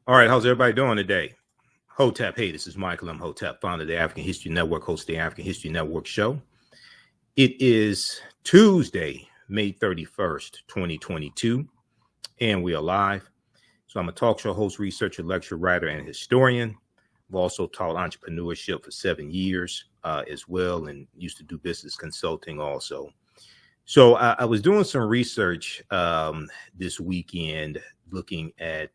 All right, how's everybody doing today? Hotep, hey, this is Michael Imhotep, founder of the African History Network, host of the African History Network show. It is Tuesday, May 31st, 2022, and we are live. So I'm a talk show host, researcher, lecturer, writer, and historian. I've also taught entrepreneurship for 7 years as well, and used to do business consulting also. So I was doing some research this weekend looking at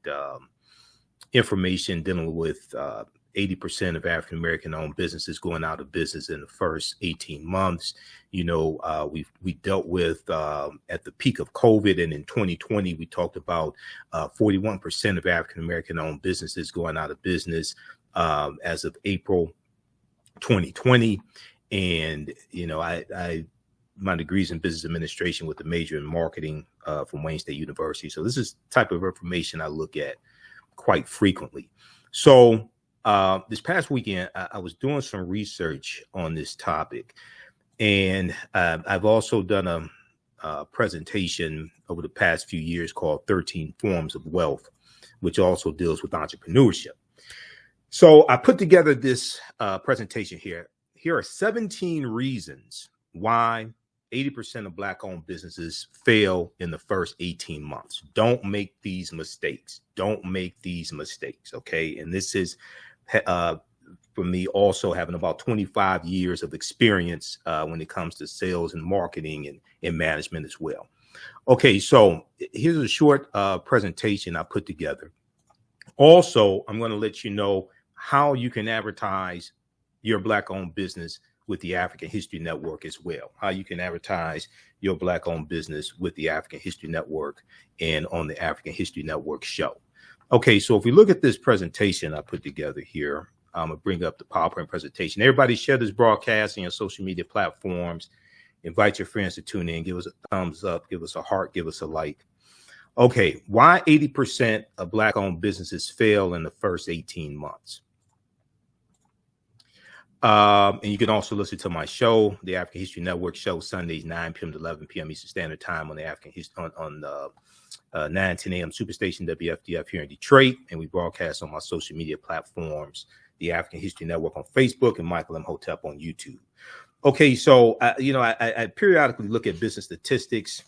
information dealing with 80% of African-American owned businesses going out of business in the first 18 months. You know, we dealt with at the peak of COVID, and in 2020, we talked about 41% of African-American owned businesses going out of business as of April 2020. And, you know, my degrees in business administration with a major in marketing from Wayne State University. So this is the type of information I look at quite frequently. So this past weekend, I was doing some research on this topic, and I've also done a presentation over the past few years called 13 Forms of Wealth, which also deals with entrepreneurship. So I put together this presentation here. Here are 17 reasons why 80% of Black-owned businesses fail in the first 18 months. Don't make these mistakes. Don't make these mistakes, okay? And this is for me also having about 25 years of experience when it comes to sales and marketing and management as well. Okay, so here's a short presentation I put together. Also, I'm going to let you know how you can advertise your Black-owned business with the African History Network as well, how you can advertise your Black-owned business with the African History Network and on the African History Network show. Okay, so if we look at this presentation I put together here, I'm gonna bring up the PowerPoint presentation. Everybody share this broadcast on your social media platforms. Invite your friends to tune in, give us a thumbs up, give us a heart, give us a like. Okay, why 80% of Black-owned businesses fail in the first 18 months? And you can also listen to my show, the African History Network show, Sundays 9 p.m. to 11 p.m. Eastern Standard Time on the African History on 9:10 a.m. Superstation WFDF here in Detroit, and we broadcast on my social media platforms, the African History Network on Facebook and Michael Imhotep on YouTube. Okay, so I periodically look at business statistics.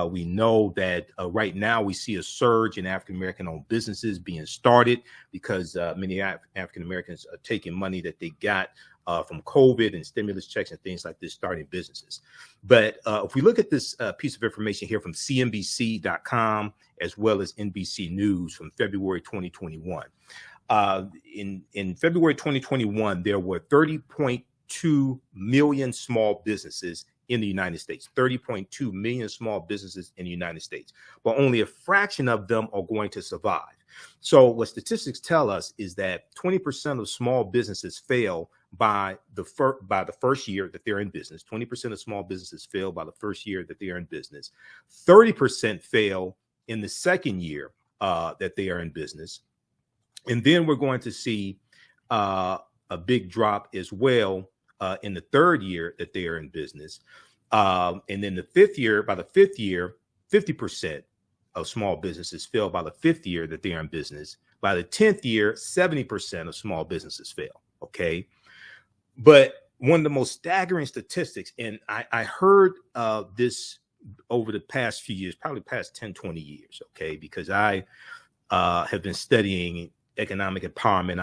We know that right now we see a surge in African-American owned businesses being started because many African Americans are taking money that they got from COVID and stimulus checks and things like this, starting businesses. But if we look at this piece of information here from CNBC.com as well as NBC News from February 2021, in February 2021, there were 30.2 million small businesses in the United States, 30.2 million small businesses in the United States, but only a fraction of them are going to survive. So what statistics tell us is that 20% of small businesses fail by the first year that they're in business. 20% of small businesses fail by the first year that they are in business. 30% fail in the second year that they are in business. And then we're going to see a big drop as well in the third year that they are in business. And then the fifth year, by the fifth year, 50% of small businesses fail by the fifth year that they are in business. By the 10th year, 70% of small businesses fail. Okay. But one of the most staggering statistics, and I heard this over the past few years, probably past 10, 20 years. Okay. Because I have been studying economic empowerment,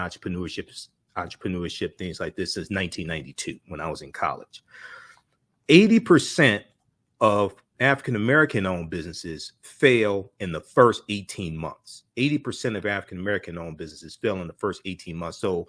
entrepreneurship, things like this since 1992 when I was in college. 80% of African-American owned businesses fail in the first 18 months. 80% of African-American owned businesses fail in the first 18 months. So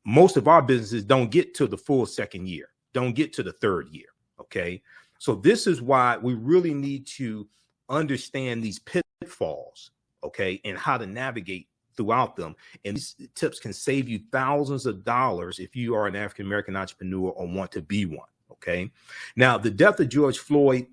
most of our businesses don't get to the full second year, don't get to the third year. Okay. So this is why we really need to understand these pitfalls, okay, and how to navigate throughout them. And these tips can save you thousands of dollars if you are an African-American entrepreneur or want to be one. Okay. Now, the death of George Floyd,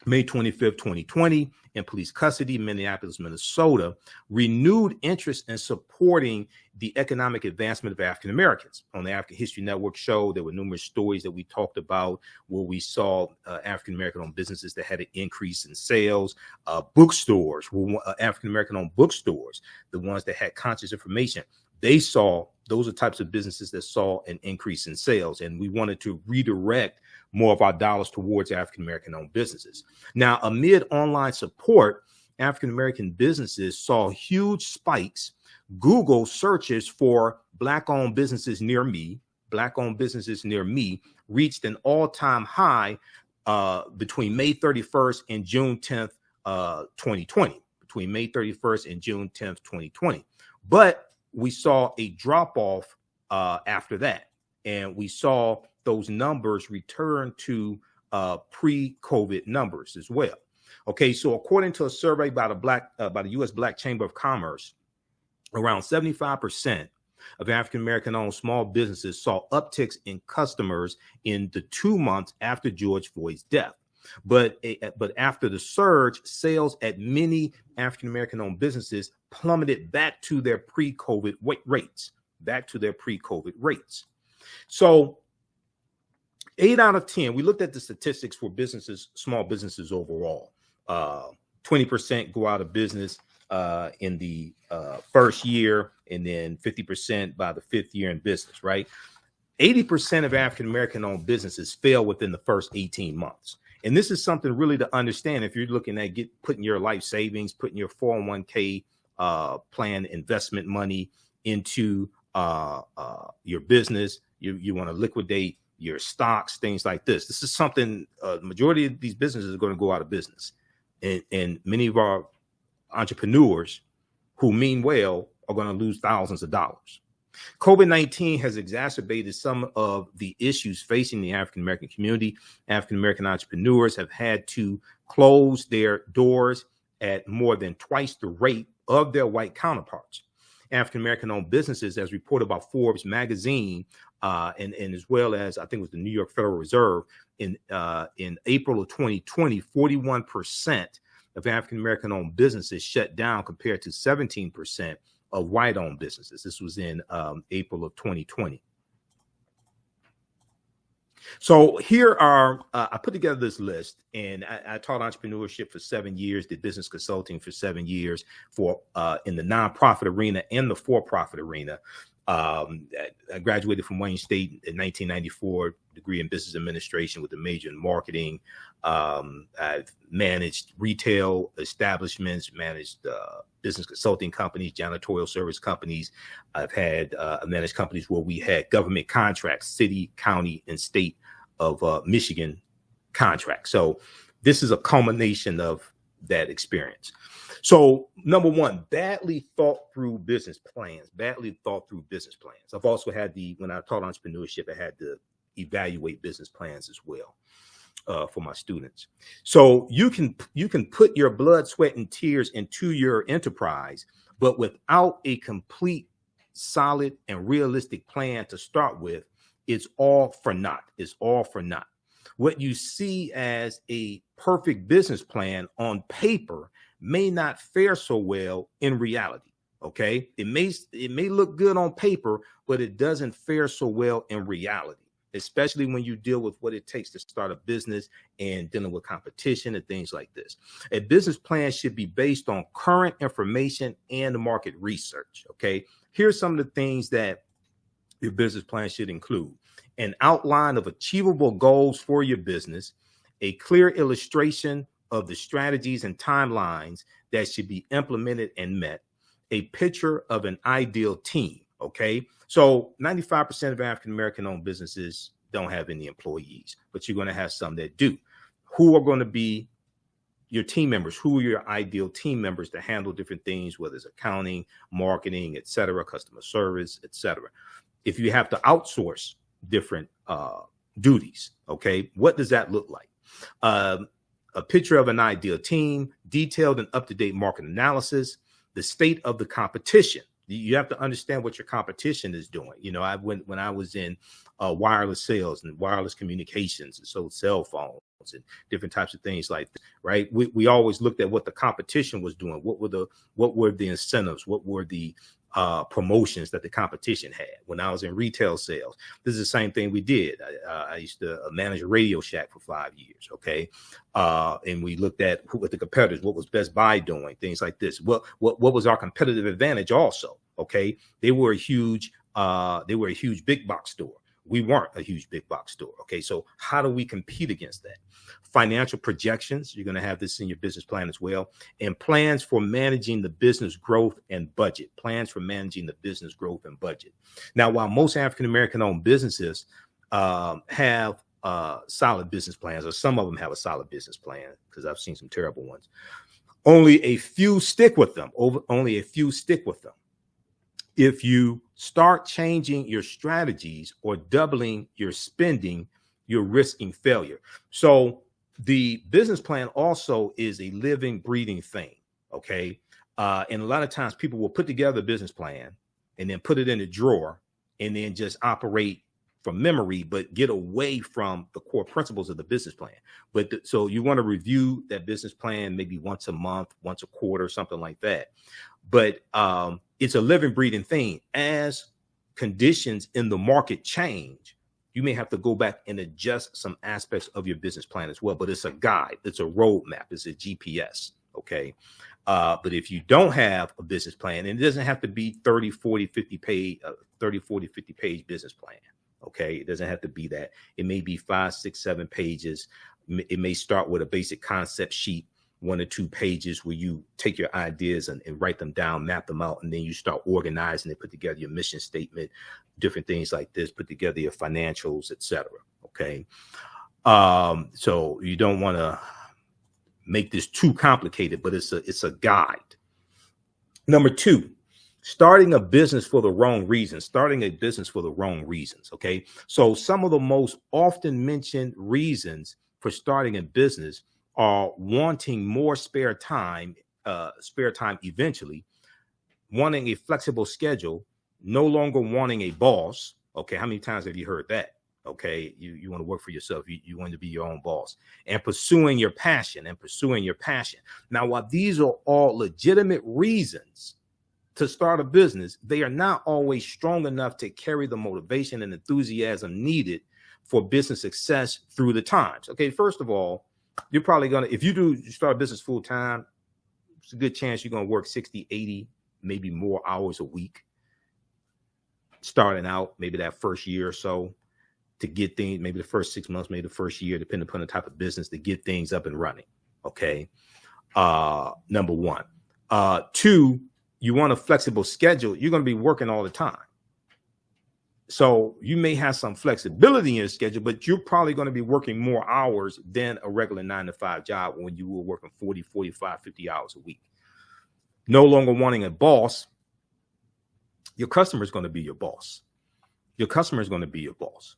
May 25th, 2020, in police custody, Minneapolis, Minnesota, renewed interest in supporting the economic advancement of African Americans. On the African History Network show, there were numerous stories that we talked about where we saw African American owned businesses that had an increase in sales, bookstores, African American owned bookstores, the ones that had conscious information. Those are types of businesses that saw an increase in sales, and we wanted to redirect more of our dollars towards African American owned businesses. Now, amid online support, African American businesses saw huge spikes. Google searches for Black-owned businesses near me, Black-owned businesses near me, reached an all-time high between May 31st and June 10th, 2020. Between May 31st and June 10th, 2020. But we saw a drop off after that, and we saw those numbers return to pre-COVID numbers as well. Okay, so according to a survey by the U.S. Black Chamber of Commerce, around 75% of African American owned small businesses saw upticks in customers in the 2 months after George Floyd's death. But after the surge, sales at many African American owned businesses plummeted back to their pre-COVID rates. So 8 out of 10, we looked at the statistics for businesses, small businesses overall. 20% go out of business in the first year, and then 50% by the 5th year in business, right? 80% of African American owned businesses fail within the first 18 months. And this is something really to understand if you're looking at putting your life savings, putting your 401k plan investment money into your business. You want to liquidate your stocks, things like this. This is something the majority of these businesses are going to go out of business. And many of our entrepreneurs who mean well are going to lose thousands of dollars. COVID-19 has exacerbated some of the issues facing the African American community. African American entrepreneurs have had to close their doors at more than twice the rate of their white counterparts. African American owned businesses, as reported by Forbes magazine, and as well as I think it was the New York Federal Reserve, in April of 2020, 41% of African American owned businesses shut down compared to 17% of white-owned businesses. This was in April of 2020. So here are, I put together this list, and I taught entrepreneurship for 7 years, did business consulting for 7 years in the nonprofit arena and the for-profit arena. I graduated from Wayne State in 1994, degree in business administration with a major in marketing. I've managed retail establishments, managed business consulting companies, janitorial service companies. I've managed companies where we had government contracts, city, county, and state of Michigan contracts. So this is a culmination of that experience. So number one, badly thought through business plans. I've also had when I taught entrepreneurship, I had to evaluate business plans as well for my students. So you can put your blood, sweat, and tears into your enterprise, but without a complete, solid, and realistic plan to start with, it's all for naught. What you see as a perfect business plan on paper may not fare so well in reality. Okay, it may look good on paper, but it doesn't fare so well in reality, especially when you deal with what it takes to start a business and dealing with competition and things like this. A business plan should be based on current information and market research. Okay, here's some of the things that your business plan should include: an outline of achievable goals for your business, a clear illustration of the strategies and timelines that should be implemented and met, a picture of an ideal team. Okay, so 95% of African American owned businesses don't have any employees, but you're going to have some that do. Who are going to be your team members? Who are your ideal team members to handle different things, whether it's accounting, marketing, et cetera, customer service, et cetera? If you have to outsource different duties, okay, what does that look like? A picture of an ideal team, detailed and up-to-date market analysis, the state of the competition. You have to understand what your competition is doing. You know, when I was in wireless sales and wireless communications, and so cell phone, and different types of things like that, right? We always looked at what the competition was doing. What were the incentives? What were the promotions that the competition had? When I was in retail sales, this is the same thing we did. I used to manage a Radio Shack for 5 years. Okay. And we looked at what the competitors, what was Best Buy doing, things like this. What was our competitive advantage also? Okay. They were a huge big box store. We weren't a huge big box store. Okay. So how do we compete against that? Financial projections. You're going to have this in your business plan as well. And plans for managing the business growth and budget. Plans for managing the business growth and budget. Now, while most African-American owned businesses have solid business plans, or some of them have a solid business plan, because I've seen some terrible ones, only a few stick with them. Only a few stick with them. If you start changing your strategies or doubling your spending, you're risking failure. So the business plan also is a living, breathing thing. Okay. And a lot of times people will put together a business plan and then put it in a drawer and then just operate from memory, but get away from the core principles of the business plan. So you want to review that business plan maybe once a month, once a quarter, something like that. But it's a living, breathing thing. As conditions in the market change, you may have to go back and adjust some aspects of your business plan as well. But it's a guide, it's a roadmap, it's a GPS. Okay. But if you don't have a business plan, and it doesn't have to be 30, 40, 50 page business plan. Okay. It doesn't have to be that. It may be 5, 6, 7 pages. It may start with a basic concept sheet, 1 or 2 pages, where you take your ideas and write them down, map them out, and then you start organizing it, put together your mission statement, different things like this, put together your financials, etc. Okay. So you don't want to make this too complicated, but it's a guide. Number 2, starting a business for the wrong reasons. Okay. So some of the most often mentioned reasons for starting a business are wanting more spare time eventually, wanting a flexible schedule, no longer wanting a boss. Okay. How many times have you heard that? Okay. You want to work for yourself. You want to be your own boss, and pursuing your passion. Now, while these are all legitimate reasons to start a business, they are not always strong enough to carry the motivation and enthusiasm needed for business success through the times. Okay. First of all, you're probably going to, if you start a business full time, it's a good chance you're going to work 60, 80, maybe more hours a week, starting out maybe that first year or so, to get things, maybe the first 6 months, maybe the first year, depending upon the type of business, to get things up and running. Okay. Number 1. 2, you want a flexible schedule. You're going to be working all the time. So you may have some flexibility in your schedule, but you're probably going to be working more hours than a regular 9-to-5 job when you were working 40, 45, 50 hours a week. No longer wanting a boss. Your customer is going to be your boss.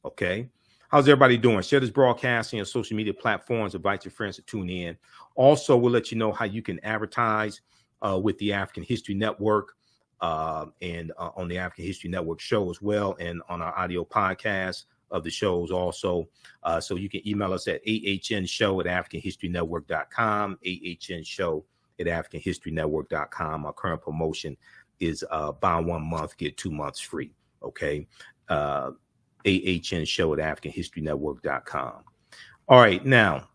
Okay. How's everybody doing? Share this broadcast on your social media platforms. Invite your friends to tune in. Also, we'll let you know how you can advertise with the African History Network. And on the African History Network show as well, and on our audio podcast of the shows also. So you can email us at ahnshow@africanhistorynetwork.com, ahnshow@africanhistorynetwork.com. Our current promotion is buy 1 month, get 2 months free. Okay. ahnshow@africanhistorynetwork.com. All right. Now,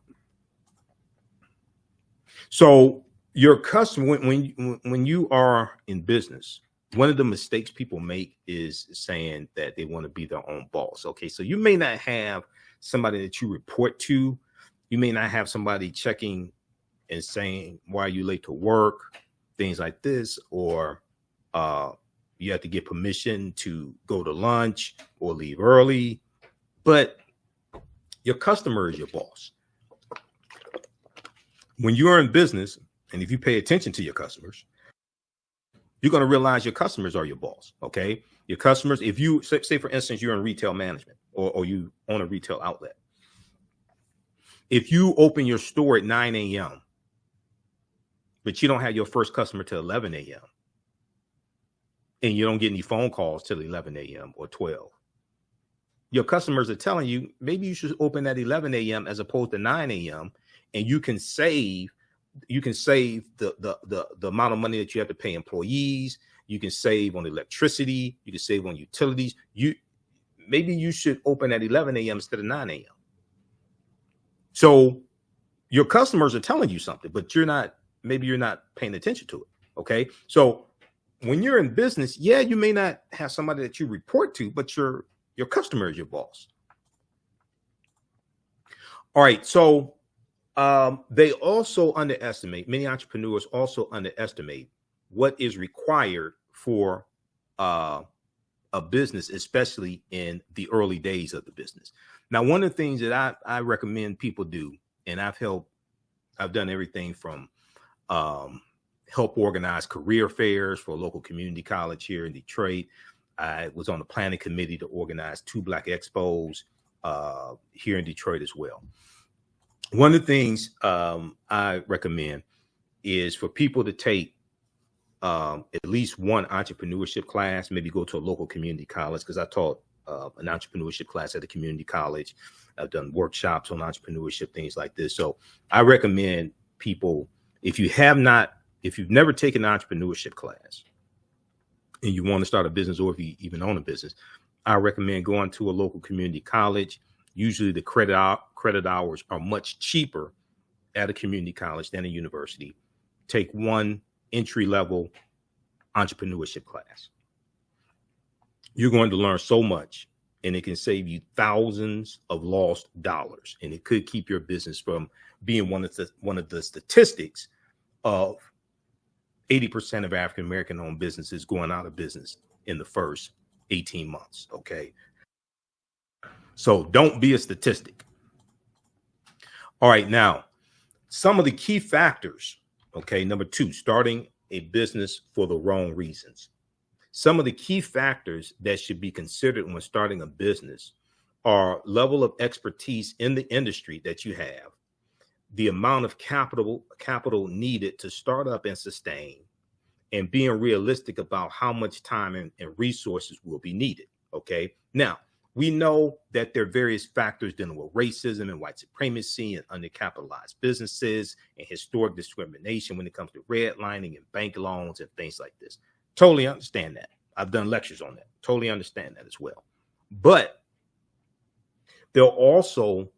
so your customer, when you are in business, one of the mistakes people make is saying that they want to be their own boss. Okay. So you may not have somebody that you report to. You may not have somebody checking and saying, why are you late to work? Things like this, or you have to get permission to go to lunch or leave early. But your customer is your boss. When you're in business, and if you pay attention to your customers, you're going to realize your customers are your boss. Okay. Your customers, if you say, for instance, you're in retail management or you own a retail outlet. If you open your store at 9 a.m., but you don't have your first customer till 11 a.m., and you don't get any phone calls till 11 a.m. or 12, your customers are telling you maybe you should open at 11 a.m. as opposed to 9 a.m. and you can save the amount of money that you have to pay employees. You can save on electricity. You can save on utilities. Maybe you should open at 11 a.m. instead of 9 a.m. So your customers are telling you something, but maybe you're not paying attention to it. Okay. So when you're in business, yeah, you may not have somebody that you report to, but your customer is your boss. All right. So they also many entrepreneurs also underestimate what is required for a business, especially in the early days of the business. Now, one of the things that I recommend people do, and I've done everything from help organize career fairs for a local community college here in Detroit. I was on the planning committee to organize 2 Black Expos here in Detroit as well. One of the things I recommend is for people to take at least one entrepreneurship class, maybe go to a local community college, because I taught an entrepreneurship class at a community college. I've done workshops on entrepreneurship, things like this. So I recommend people, if you've never taken an entrepreneurship class and you want to start a business, or if you even own a business, I recommend going to a local community college. Usually the credit hours are much cheaper at a community college than a university. Take one entry-level entrepreneurship class. You're going to learn so much, and it can save you thousands of lost dollars, and it could keep your business from being one of the statistics of 80% of African American owned businesses going out of business in the first 18 months. Okay. So don't be a statistic. All right. Now, some of the key factors. Okay. Number 2, starting a business for the wrong reasons. Some of the key factors that should be considered when starting a business are level of expertise in the industry that you have, the amount of capital needed to start up and sustain, and being realistic about how much time and resources will be needed. Okay. Now, we know that there are various factors dealing with racism and white supremacy and undercapitalized businesses and historic discrimination when it comes to redlining and bank loans and things like this. Totally understand that. I've done lectures on that. Totally understand that as well. But there are also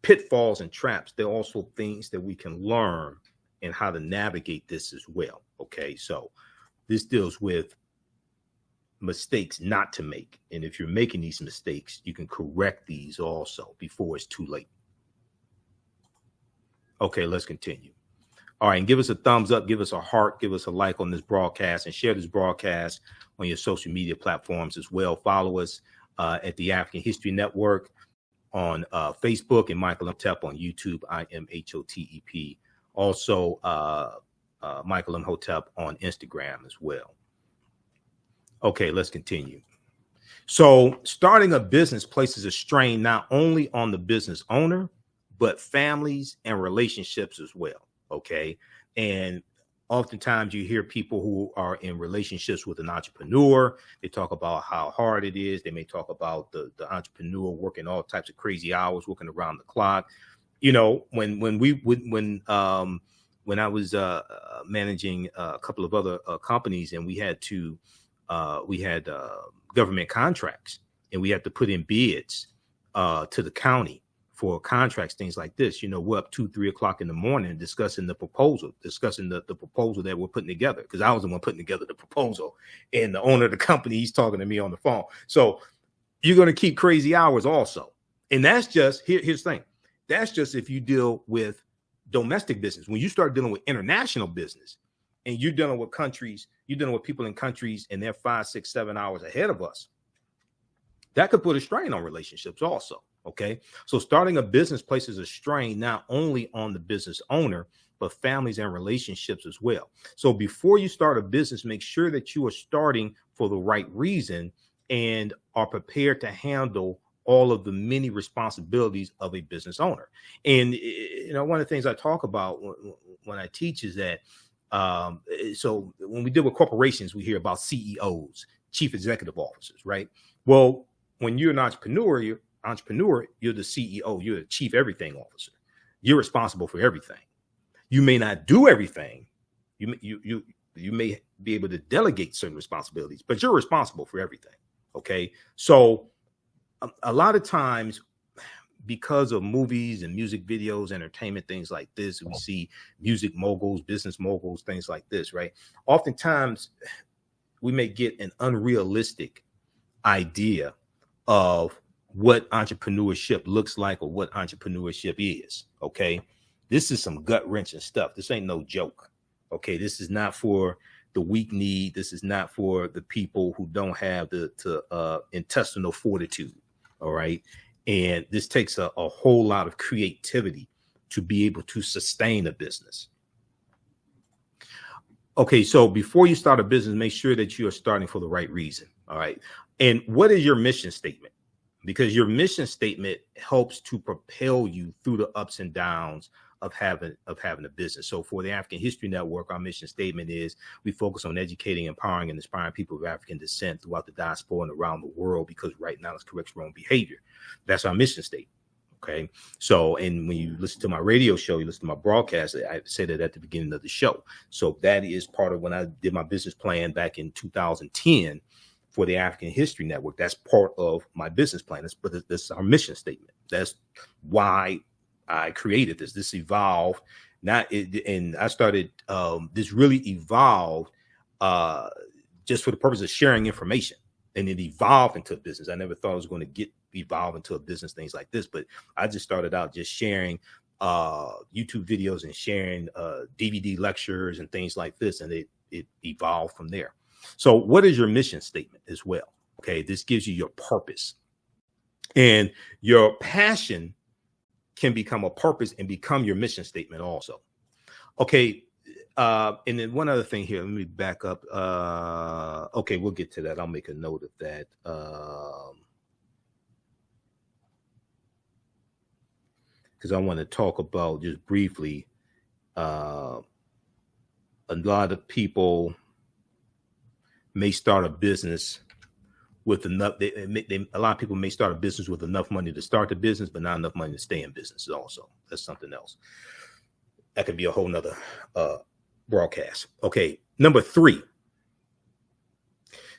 pitfalls and traps. There are also things that we can learn and how to navigate this as well. Okay, so this deals with mistakes not to make. And if you're making these mistakes, you can correct these also before it's too late. Okay, let's continue. All right, and give us a thumbs up, give us a heart, give us a like on this broadcast, and share this broadcast on your social media platforms as well. Follow us at the African History Network on Facebook, and Michael Imhotep on YouTube, IMHOTEP. Also, Michael Imhotep on Instagram as well. Okay, let's continue. So starting a business places a strain not only on the business owner, but families and relationships as well. Okay. And oftentimes you hear people who are in relationships with an entrepreneur. They talk about how hard it is. They may talk about the entrepreneur working all types of crazy hours, working around the clock. You know, when I was managing a couple of other companies, and we had government contracts, and we had to put in bids to the county for contracts, things like this. You know, we're up 2-3 o'clock in the morning discussing the proposal that we're putting together, because I was the one putting together the proposal, and the owner of the company, he's talking to me on the phone. So you're going to keep crazy hours also. And that's just, here's the thing. That's just if you deal with domestic business. When you start dealing with international business, and you're dealing with countries, you're dealing with people in countries, and they're 5, 6, 7 hours ahead of us, that could put a strain on relationships also. Okay. So starting a business places a strain not only on the business owner, but families and relationships as well. So before you start a business, make sure that you are starting for the right reason and are prepared to handle all of the many responsibilities of a business owner. And, you know, one of the things I talk about when I teach is that, so when we deal with corporations, we hear about CEOs, chief executive officers, right? Well, when you're an entrepreneur, you're the CEO, you're the chief everything officer. You're responsible for everything. You may not do everything. You may be able to delegate certain responsibilities, but you're responsible for everything. Okay. So a lot of times, because of movies and music videos, entertainment, things like this, we see music moguls, business moguls, things like this, right? Oftentimes we may get an unrealistic idea of what entrepreneurship looks like or what entrepreneurship is. Okay. This is some gut wrenching stuff. This ain't no joke. Okay. This is not for the weak need. This is not for the people who don't have the intestinal fortitude. All right. And this takes a whole lot of creativity to be able to sustain a business. Okay, so before you start a business, make sure that you are starting for the right reason. All right. And what is your mission statement? Because your mission statement helps to propel you through the ups and downs of having a business. So for the African History Network, our mission statement is we focus on educating, empowering, and inspiring people of African descent throughout the diaspora and around the world, because right now it's corrects wrong behavior. That's our mission statement. Okay. So, and when you listen to my radio show, you listen to my broadcast, I said it at the beginning of the show. So that is part of when I did my business plan back in 2010 for the African History Network. That's part of my business plan. But this is our mission statement. That's why I created this. This evolved, and I started. This really evolved just for the purpose of sharing information, and it evolved into a business. I never thought I was going to evolve into a business, things like this, but I just started out just sharing YouTube videos and sharing DVD lectures and things like this, and it evolved from there. So, what is your mission statement as well? Okay, this gives you your purpose, and your passion can become a purpose and become your mission statement also. Okay. And then one other thing here, let me back up. Okay, we'll get to that. I'll make a note of that. Because I want to talk about just briefly, a lot of people may start a business with enough. A lot of people may start a business with enough money to start the business, but not enough money to stay in business. Also, that's something else. That could be a whole nother broadcast. Okay, number 3.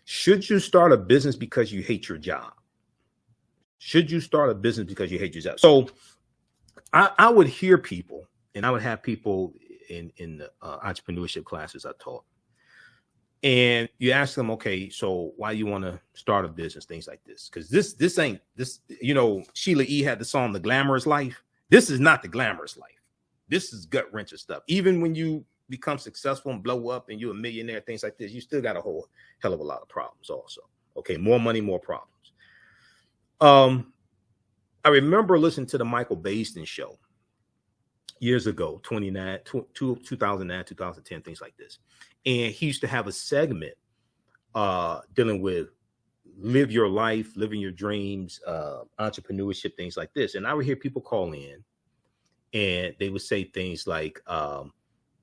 Should you start a business because you hate your job? Should you start a business because you hate your job? So I would hear people, and I would have people in the entrepreneurship classes I taught. And you ask them, okay, so why you want to start a business, things like this? Because this ain't this, Sheila E. had the song, The Glamorous Life. This is not the glamorous life. This is gut wrenching stuff. Even when you become successful and blow up and you're a millionaire, things like this, you still got a whole hell of a lot of problems also. Okay, more money, more problems. I remember listening to the Michael Baisden show years ago, 2009, 2010, things like this. And he used to have a segment dealing with live your life, living your dreams, entrepreneurship, things like this. And I would hear people call in and they would say things like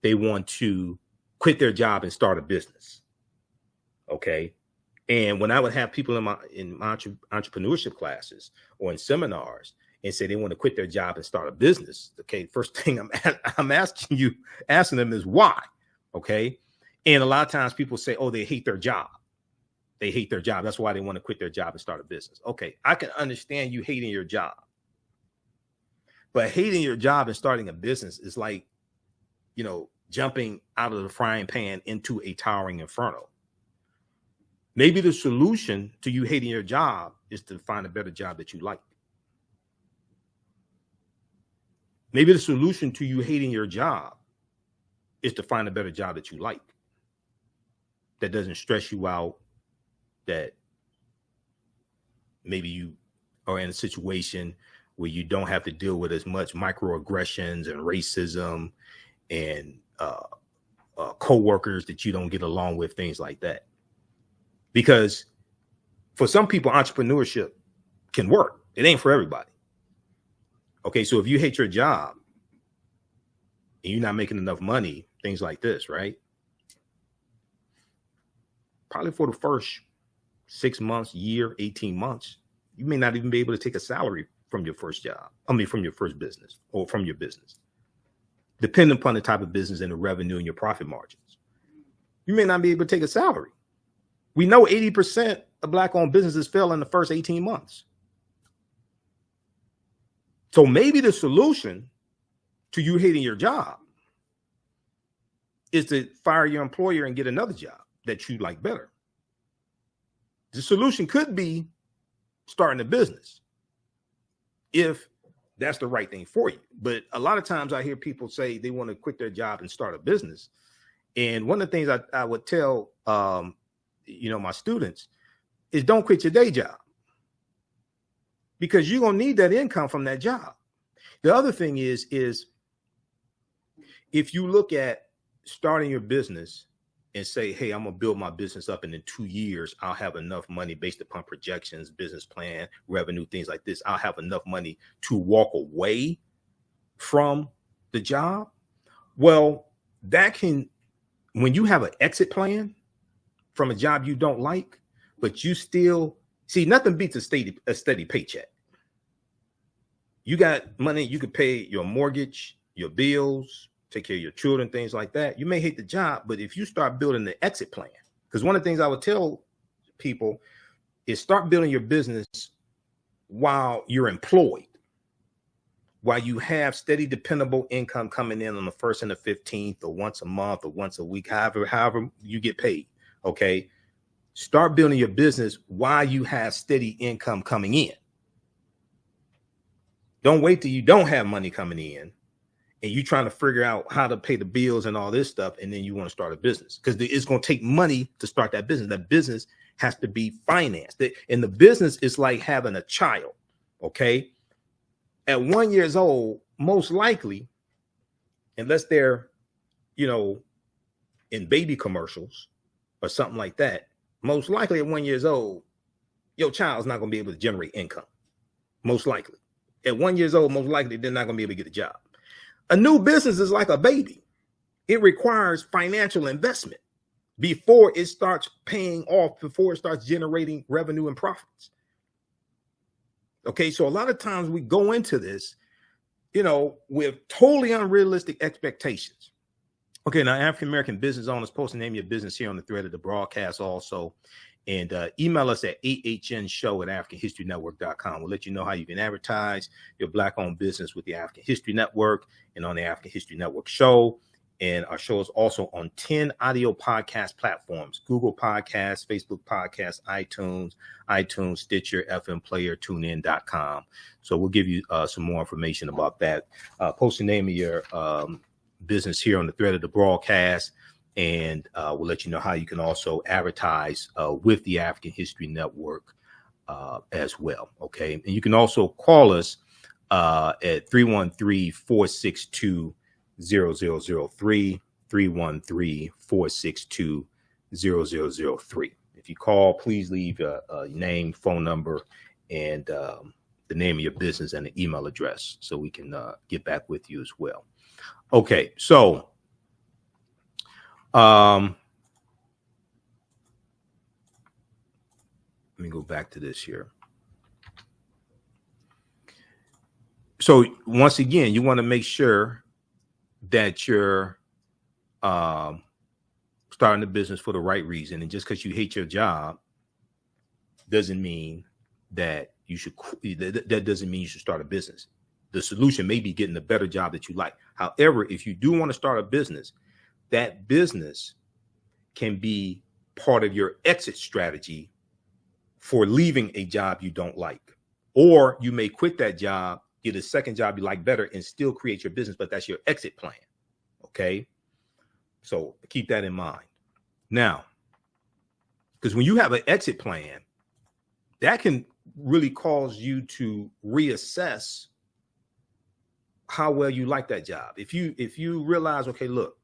they want to quit their job and start a business. Okay. And when I would have people in my entrepreneurship classes or in seminars and say they want to quit their job and start a business, okay, first thing I'm asking them is why, okay? And a lot of times people say, oh, they hate their job. They hate their job. That's why they want to quit their job and start a business. Okay, I can understand you hating your job. But hating your job and starting a business is like, jumping out of the frying pan into a towering inferno. Maybe the solution to you hating your job is to find a better job that you like. Maybe the solution to you hating your job is to find a better job that you like, that doesn't stress you out, that maybe you are in a situation where you don't have to deal with as much microaggressions and racism and coworkers that you don't get along with, things like that. Because for some people, entrepreneurship can work. It ain't for everybody. Okay, so if you hate your job and you're not making enough money, things like this, right? Probably for the first 6 months, year, 18 months, You may not even be able to take a salary from your first job. From your first business or from your business, depending upon the type of business and the revenue and your profit margins. You may not be able to take a salary. We know 80% of Black-owned businesses fail in the first 18 months. So maybe the solution to you hating your job is to fire your employer and get another job that you like better. The solution could be starting a business if that's the right thing for you. But a lot of times I hear people say they want to quit their job and start a business. And one of the things I would tell my students is don't quit your day job, because you're going to need that income from that job. The other thing is if you look at starting your business and say, hey, I'm going to build my business up, and in 2 years, I'll have enough money based upon projections, business plan, revenue, things like this. I'll have enough money to walk away from the job. Well, that can, when you have an exit plan from a job you don't like, but you still see, nothing beats a steady paycheck. You got money, you could pay your mortgage, your bills, take care of your children, things like that. You may hate the job, but if you start building the exit plan, because one of the things I would tell people is start building your business while you're employed, while you have steady, dependable income coming in on the 1st and the 15th, or once a month or once a week, however you get paid. Okay. Start building your business while you have steady income coming in. Don't wait till you don't have money coming in and you trying to figure out how to pay the bills and all this stuff, and then you want to start a business, because it's going to take money to start that business. That business has to be financed. And the business is like having a child, okay? At 1 year old, most likely, unless they're, in baby commercials or something like that, most likely at 1 year old, your child's not going to be able to generate income. Most likely. At 1 year old, most likely they're not going to be able to get a job. A new business is like a baby. It requires financial investment before it starts paying off, before it starts generating revenue and profits. Okay, so a lot of times we go into this, with totally unrealistic expectations. Okay, now African-American business owners, post the name of your business here on the thread of the broadcast also. And email us at ahnShow@AfricanHistoryNetwork.com. We'll let you know how you can advertise your Black-owned business with the African History Network and on the African History Network show. And our show is also on 10 audio podcast platforms: Google Podcasts, Facebook Podcasts, iTunes, Stitcher, FM Player, TuneIn.com. So we'll give you some more information about that. Post the name of your business here on the thread of the broadcast. And we'll let you know how you can also advertise with the African History Network as well. Okay. And you can also call us at 313-462-0003, 313-462-0003. If you call, please leave your name, phone number, and the name of your business and the email address so we can get back with you as well. Okay. So let me go back to this here. So once again, you want to make sure that you're starting a business for the right reason. And just because you hate your job doesn't mean that you should, that doesn't mean you should start a business. The solution may be getting a better job that you like. However, if you do want to start a business, that business can be part of your exit strategy for leaving a job you don't like. Or you may quit that job, get a second job you like better, and still create your business, but that's your exit plan. Okay? So keep that in mind. Now, because when you have an exit plan, that can really cause you to reassess how well you like that job. If you realize, okay, look,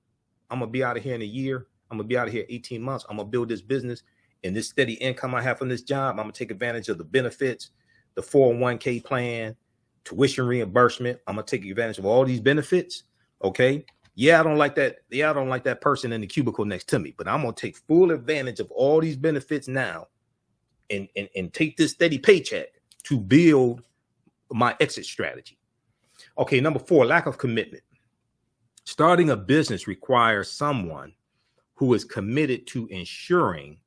I'm going to be out of here in a year. I'm going to be out of here 18 months. I'm going to build this business, and this steady income I have from this job, I'm going to take advantage of the benefits, the 401k plan, tuition reimbursement. I'm going to take advantage of all these benefits. Okay. Yeah, I don't like that. Yeah, I don't like that person in the cubicle next to me, but I'm going to take full advantage of all these benefits now and take this steady paycheck to build my exit strategy. Okay, number 4, lack of commitment. Starting a business requires someone who is committed to ensuring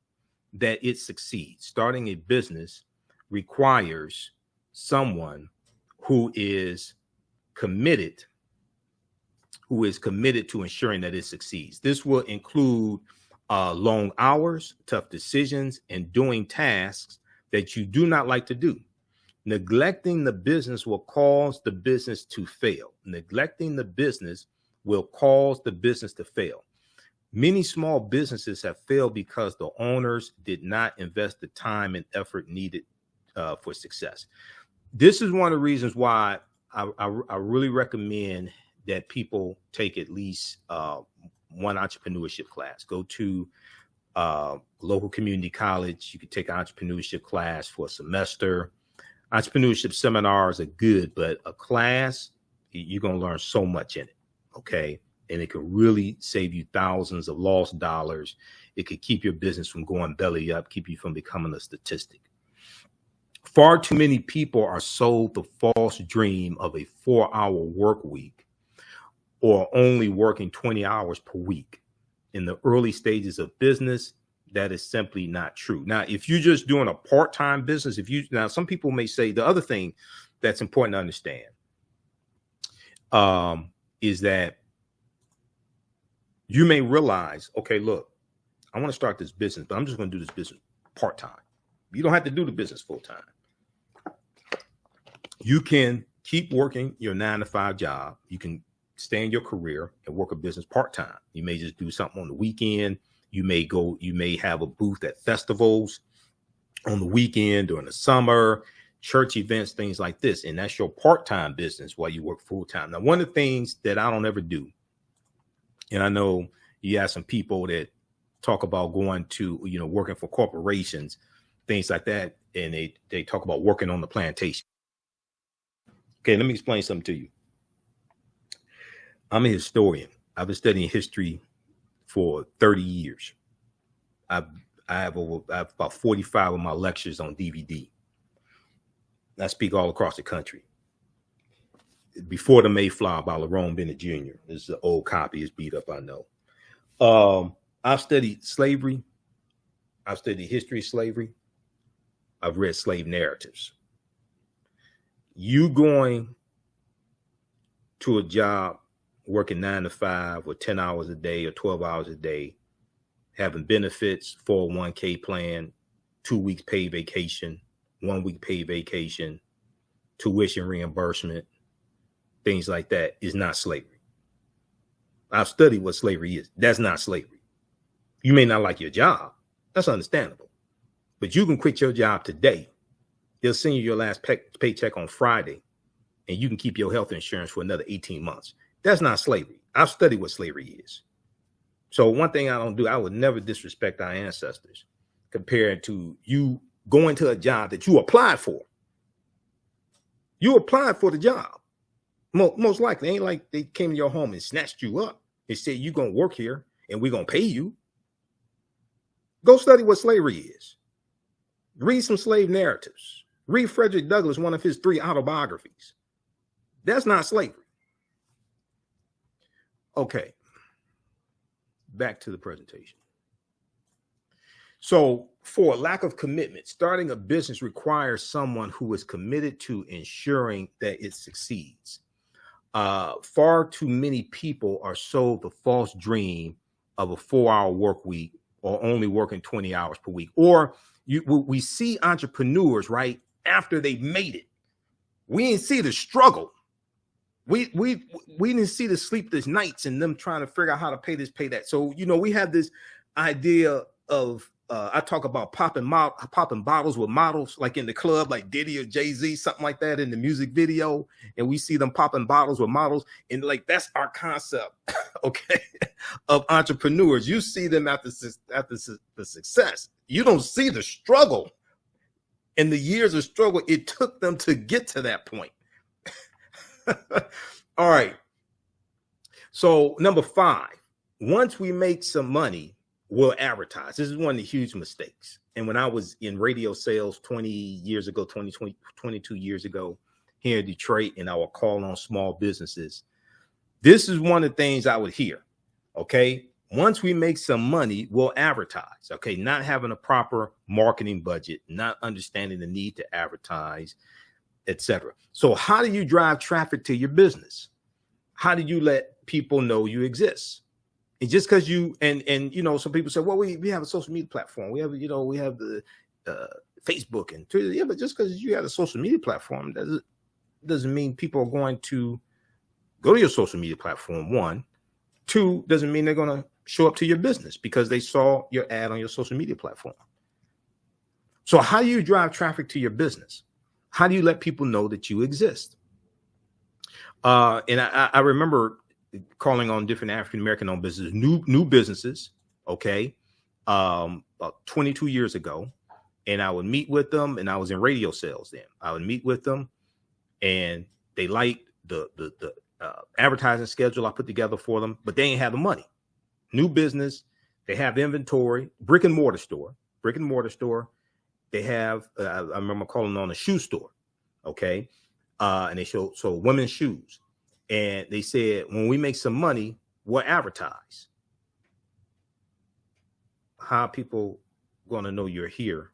that it succeeds. Starting a business requires someone who is committed to ensuring that it succeeds. This will include long hours, tough decisions, and doing tasks that you do not like to do. Neglecting the business will cause the business to fail. Neglecting the business will cause the business to fail. Many small businesses have failed because the owners did not invest the time and effort needed for success. This is one of the reasons why I really recommend that people take at least one entrepreneurship class. Go to local community college. You can take an entrepreneurship class for a semester. Entrepreneurship seminars are good, but a class, you're going to learn so much in it. Okay. And it can really save you thousands of lost dollars. It could keep your business from going belly up, keep you from becoming a statistic. Far too many people are sold the false dream of a 4-hour work week or only working 20 hours per week. In the early stages of business, that is simply not true. Now, if you're just doing a part-time business, now some people may say the other thing that's important to understand is that you may realize, okay, look, I want to start this business, but I'm just going to do this business part-time. You don't have to do the business full-time. You can keep working your 9-to-5 job. You can stay in your career and work a business part-time. You may just do something on the weekend. You may have a booth at festivals on the weekend during the summer, church events, things like this. And that's your part-time business while you work full-time. Now, one of the things that I don't ever do, and I know you have some people that talk about going to, working for corporations, things like that. And they talk about working on the plantation. Okay, let me explain something to you. I'm a historian. I've been studying history for 30 years. I have about 45 of my lectures on DVD. I speak all across the country. Before the Mayflower by Lerone Bennett Jr. This is an old copy. It's beat up, I know. I've studied slavery. I've studied history of slavery. I've read slave narratives. You going to a job working 9-to-5 or 10 hours a day or 12 hours a day, having benefits, 401k plan, 2 weeks paid vacation, 1 week paid vacation, tuition reimbursement, things like that is not slavery. I've studied what slavery is. That's not slavery. You may not like your job. That's understandable. But you can quit your job today. They'll send you your last paycheck on Friday, and you can keep your health insurance for another 18 months. That's not slavery. I've studied what slavery is. So one thing I don't do, I would never disrespect our ancestors compared to you going to a job that you applied for. You applied for the job. Most likely, ain't like they came to your home and snatched you up and said, you're going to work here and we're going to pay you. Go study what slavery is. Read some slave narratives. Read Frederick Douglass, one of his 3 autobiographies. That's not slavery. Okay. Back to the presentation. So for lack of commitment, starting a business requires someone who is committed to ensuring that it succeeds. Far too many people are sold the false dream of a 4-hour work week or only working 20 hours per week. Or we see entrepreneurs, right, after they made it. We didn't see the struggle. We didn't see the sleepless nights and them trying to figure out how to pay this, pay that. So, we have this idea of, I talk about popping bottles with models, like in the club, like Diddy or Jay-Z, something like that in the music video. And we see them popping bottles with models. And like, that's our concept, okay, of entrepreneurs. You see them after the success. You don't see the struggle and the years of struggle it took them to get to that point. All right. So number 5, once we make some money, will advertise. This is one of the huge mistakes. And when I was in radio sales 20 years ago, 22 years ago here in Detroit, and I would call on small businesses, this is one of the things I would hear. Okay. Once we make some money, we'll advertise. Okay. Not having a proper marketing budget, not understanding the need to advertise, etc. So how do you drive traffic to your business? How do you let people know you exist? And just because you and you know, some people say, well, we have a social media platform. We have, you know, we have the Facebook and Twitter. Yeah, but just because you have a social media platform doesn't mean people are going to go to your social media platform. One, two, doesn't mean they're going to show up to your business because they saw your ad on your social media platform. So how do you drive traffic to your business? How do you let people know that you exist? And I remember calling on different African-American owned businesses, new businesses, okay, about 22 years ago. And I would meet with them, and I was in radio sales then. I would meet with them, and they liked the advertising schedule I put together for them, but they ain't have the money. New business, they have inventory, brick and mortar store. They have, I remember calling on a shoe store, okay, and they sold women's shoes. And they said, when we make some money, we'll advertise. How are people going to know you're here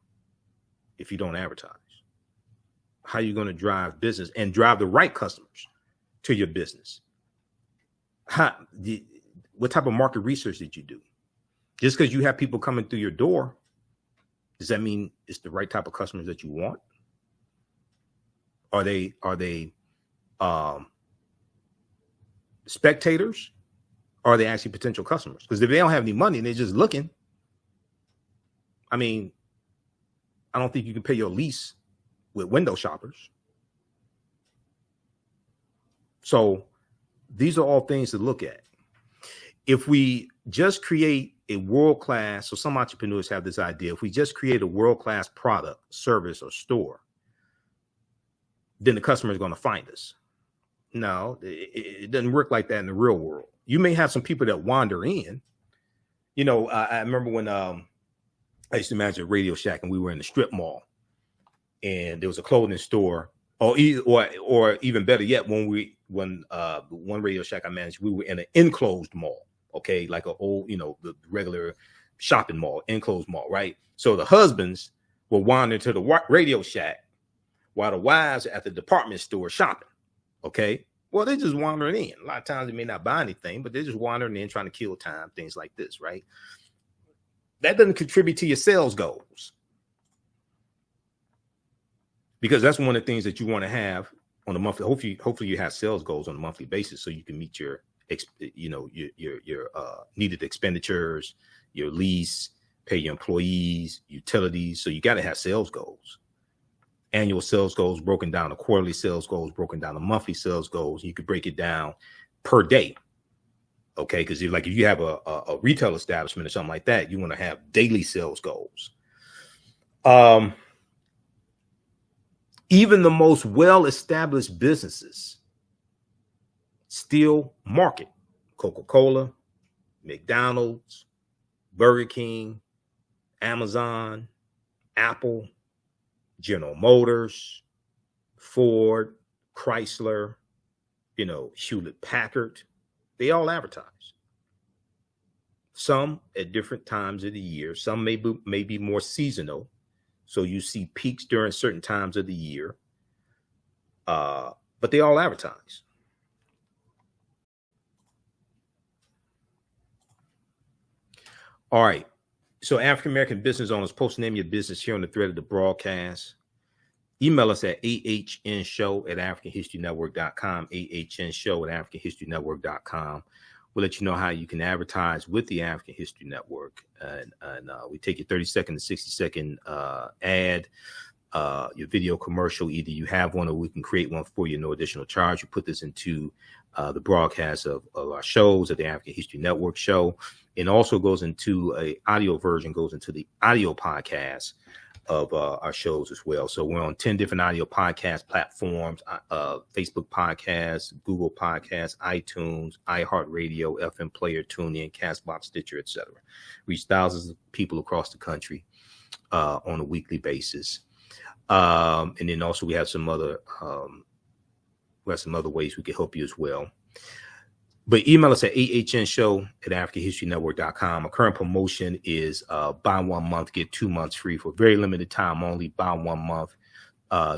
if you don't advertise? How are you going to drive business and drive the right customers to your business? What type of market research did you do? Just because you have people coming through your door, does that mean it's the right type of customers that you want? Are they spectators, or are they actually potential customers? Because if they don't have any money and they're just looking, I mean, I don't think you can pay your lease with window shoppers. So these are all things to look at. If we just create a world-class, so some entrepreneurs have this idea, if we just create a world-class product, service, or store, then the customer is going to find us. No, it doesn't work like that in the real world. You may have some people that wander in. You know, I remember when I used to manage a Radio Shack, and we were in the strip mall, and there was a clothing store, or even better yet, when one Radio Shack I managed, we were in an enclosed mall, okay, like an old, you know, the regular shopping mall, enclosed mall, right? So the husbands were wandering to the Radio Shack while the wives are at the department store shopping. Okay, well, they're just wandering in. A lot of times they may not buy anything, but they're just wandering in, trying to kill time, things like this, right? That doesn't contribute to your sales goals, because that's one of the things that you want to have on a monthly. Hopefully you have sales goals on a monthly basis, so you can meet your needed expenditures, your lease, pay your employees, utilities. So you got to have sales goals. Annual sales goals broken down to quarterly sales goals, broken down to monthly sales goals. You could break it down per day. Okay, because if you have a retail establishment or something like that, you want to have daily sales goals. Even the most well-established businesses still market. Coca-Cola, McDonald's, Burger King, Amazon, Apple, General Motors, Ford, Chrysler, Hewlett Packard. They all advertise. Some at different times of the year. Some may be more seasonal. So you see peaks during certain times of the year. But they all advertise. All right. So African-American business owners, post name your business here on the thread of the broadcast. Email us at ahnshow@africanhistorynetwork.com, ahnshow@africanhistorynetwork.com. We'll let you know how you can advertise with the African History Network. And we take your 30-second to 60-second ad, your video commercial. Either you have one or we can create one for you, no additional charge. You put this into the broadcast of our shows at the African History Network show. It also goes into a audio version, goes into the audio podcast of our shows as well. So we're on 10 different audio podcast platforms, Facebook Podcasts, Google Podcasts, iTunes, iHeartRadio, FM Player, TuneIn, Castbox, Stitcher, etc. Reach thousands of people across the country on a weekly basis. And then also we have some other ways we can help you as well. But email us at ahnshow@africanhistorynetwork.com. A current promotion is buy 1 month, get 2 months free for very limited time only. Buy 1 month,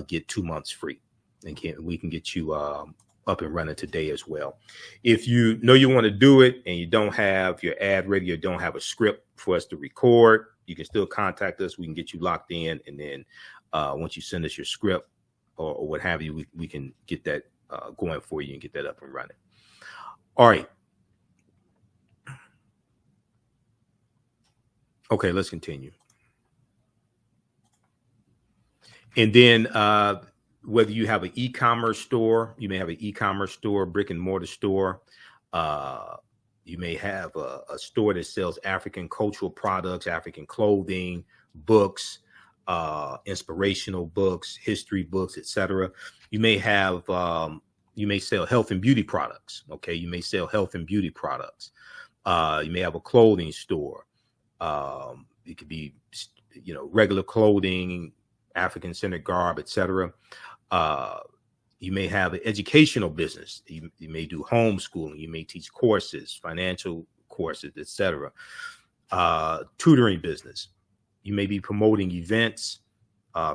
get 2 months free. And we can get you up and running today as well. If you know you want to do it and you don't have your ad ready or don't have a script for us to record, you can still contact us. We can get you locked in. And then once you send us your script or what have you, we can get that going for you and get that up and running. All right. Okay, let's continue. And then whether you have an e-commerce store, you may have an e-commerce store, brick and mortar store. You may have a store that sells African cultural products, African clothing, books, inspirational books, history books, etc. You may have you may sell health and beauty products. Okay, you may sell health and beauty products. You may have a clothing store. It could be, regular clothing, African-centered garb, etc. You may have an educational business. You may do homeschooling. You may teach courses, financial courses, etc. Tutoring business. You may be promoting events,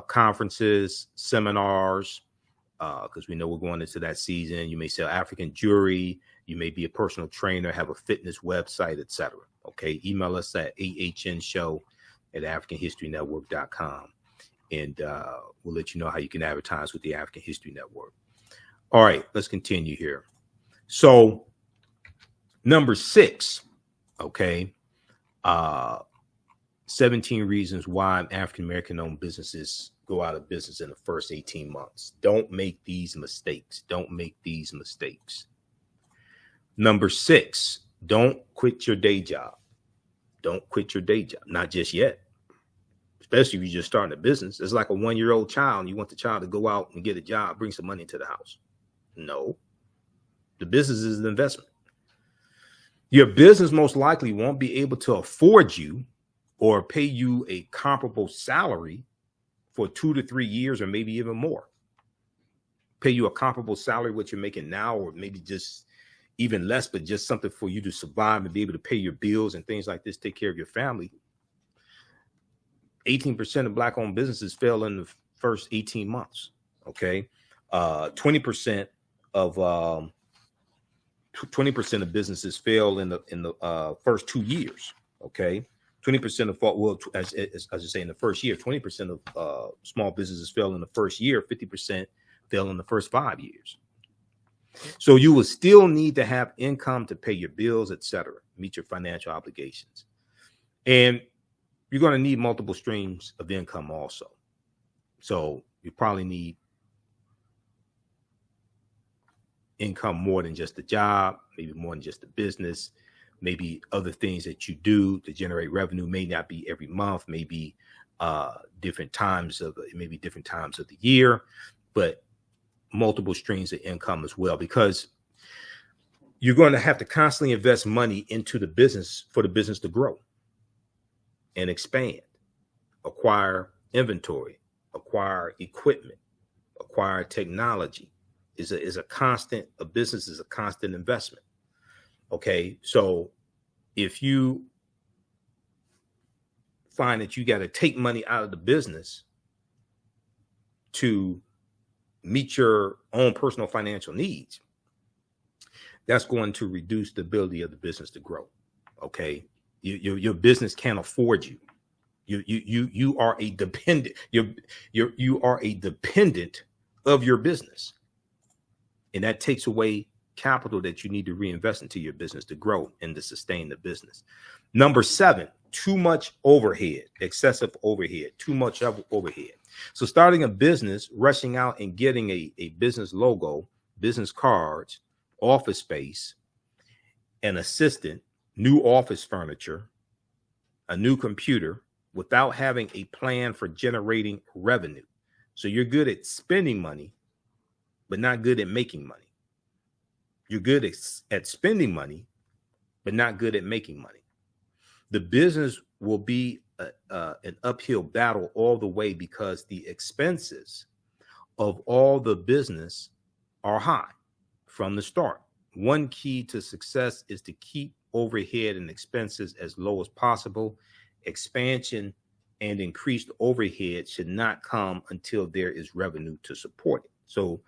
conferences, seminars, because we know we're going into that season. You may sell African jewelry. You may be a personal trainer, have a fitness website, etc. Okay, email us at ahnshow@africanhistorynetwork.com, and we'll let you know how you can advertise with the African History Network. All right, let's continue here. So, number 6, okay, 17 reasons why African-American owned businesses go out of business in the first 18 months. Don't make these mistakes. Don't make these mistakes. Number 6, don't quit your day job. Don't quit your day job. Not just yet. Especially if you're just starting a business. It's like a 1-year-old child and you want the child to go out and get a job, bring some money into the house. No. The business is an investment. Your business most likely won't be able to afford you or pay you a comparable salary for 2 to 3 years, or maybe even more. Pay you a comparable salary, what you're making now, or maybe just even less, but just something for you to survive and be able to pay your bills and things like this, take care of your family. 18% of Black-owned businesses fail in the first 18 months. Okay, 20% of 20% of businesses fail in the first 2 years. Okay. 20% of as I say, in the first year, 20% of small businesses fail in the first year, 50% fail in the first 5 years. So you will still need to have income to pay your bills, etc., meet your financial obligations. And you're going to need multiple streams of income also. So you probably need income more than just a job, maybe more than just a business. Maybe other things that you do to generate revenue may not be every month, maybe different times of the year, but multiple streams of income as well, because you're going to have to constantly invest money into the business for the business to grow and expand, acquire inventory, acquire equipment, acquire technology. A business is a constant investment. Okay, so if you find that you got to take money out of the business to meet your own personal financial needs, that's going to reduce the ability of the business to grow. Okay, your business can't afford you. You are a dependent. You are a dependent of your business, and that takes away capital that you need to reinvest into your business to grow and to sustain the business. Number 7, too much overhead, excessive overhead, too much overhead. So starting a business, rushing out and getting a business logo, business cards, office space, an assistant, new office furniture, a new computer, without having a plan for generating revenue. So you're good at spending money, but not good at making money. You're good at spending money, but not good at making money. The business will be an uphill battle all the way because the expenses of all the business are high from the start. One key to success is to keep overhead and expenses as low as possible. Expansion and increased overhead should not come until there is revenue to support it. So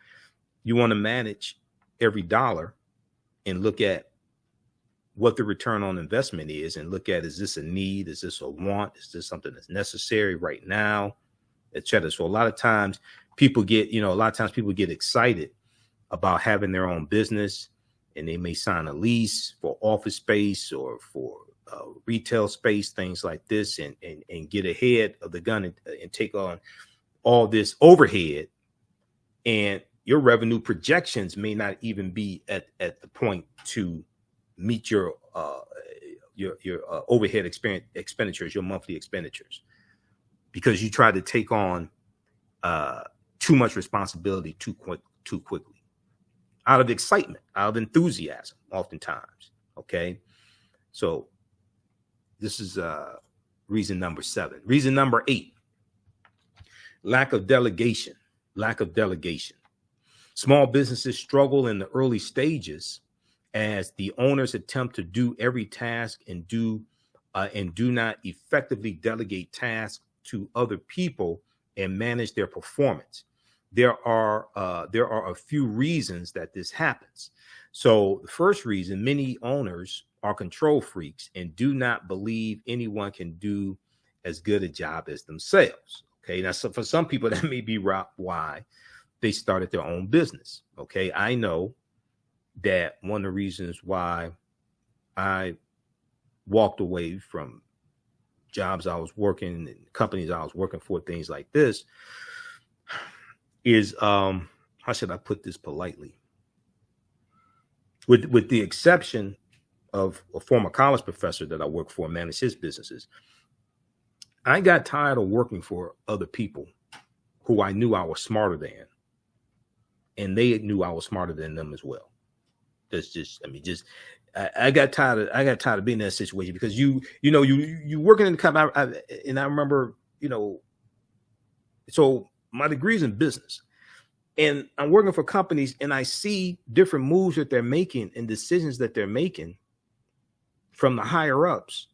you want to manage every dollar and look at what the return on investment is, and look at, is this a need? Is this a want? Is this something that's necessary right now, etc. So a lot of times people get excited about having their own business, and they may sign a lease for office space or for retail space, things like this, and get ahead of the gun and take on all this overhead. And your revenue projections may not even be at the point to meet your overhead expenditures, your monthly expenditures, because you try to take on too much responsibility too quickly, out of excitement, out of enthusiasm, oftentimes. Okay, so this is reason number 7. Reason number 8: lack of delegation. Lack of delegation. Small businesses struggle in the early stages as the owners attempt to do every task and do not effectively delegate tasks to other people and manage their performance. There are a few reasons that this happens. So the first reason: many owners are control freaks and do not believe anyone can do as good a job as themselves. Okay, now so for some people that may be why they started their own business. Okay, I know that one of the reasons why I walked away from jobs I was working and companies I was working for, things like this, is how should I put this politely? With the exception of a former college professor that I worked for and managed his businesses, I got tired of working for other people who I knew I was smarter than, and they knew I was smarter than them as well. I got tired of being in that situation, because you working in the company, and I remember, so my degree's in business, and I'm working for companies, and I see different moves that they're making and decisions that they're making from the higher ups,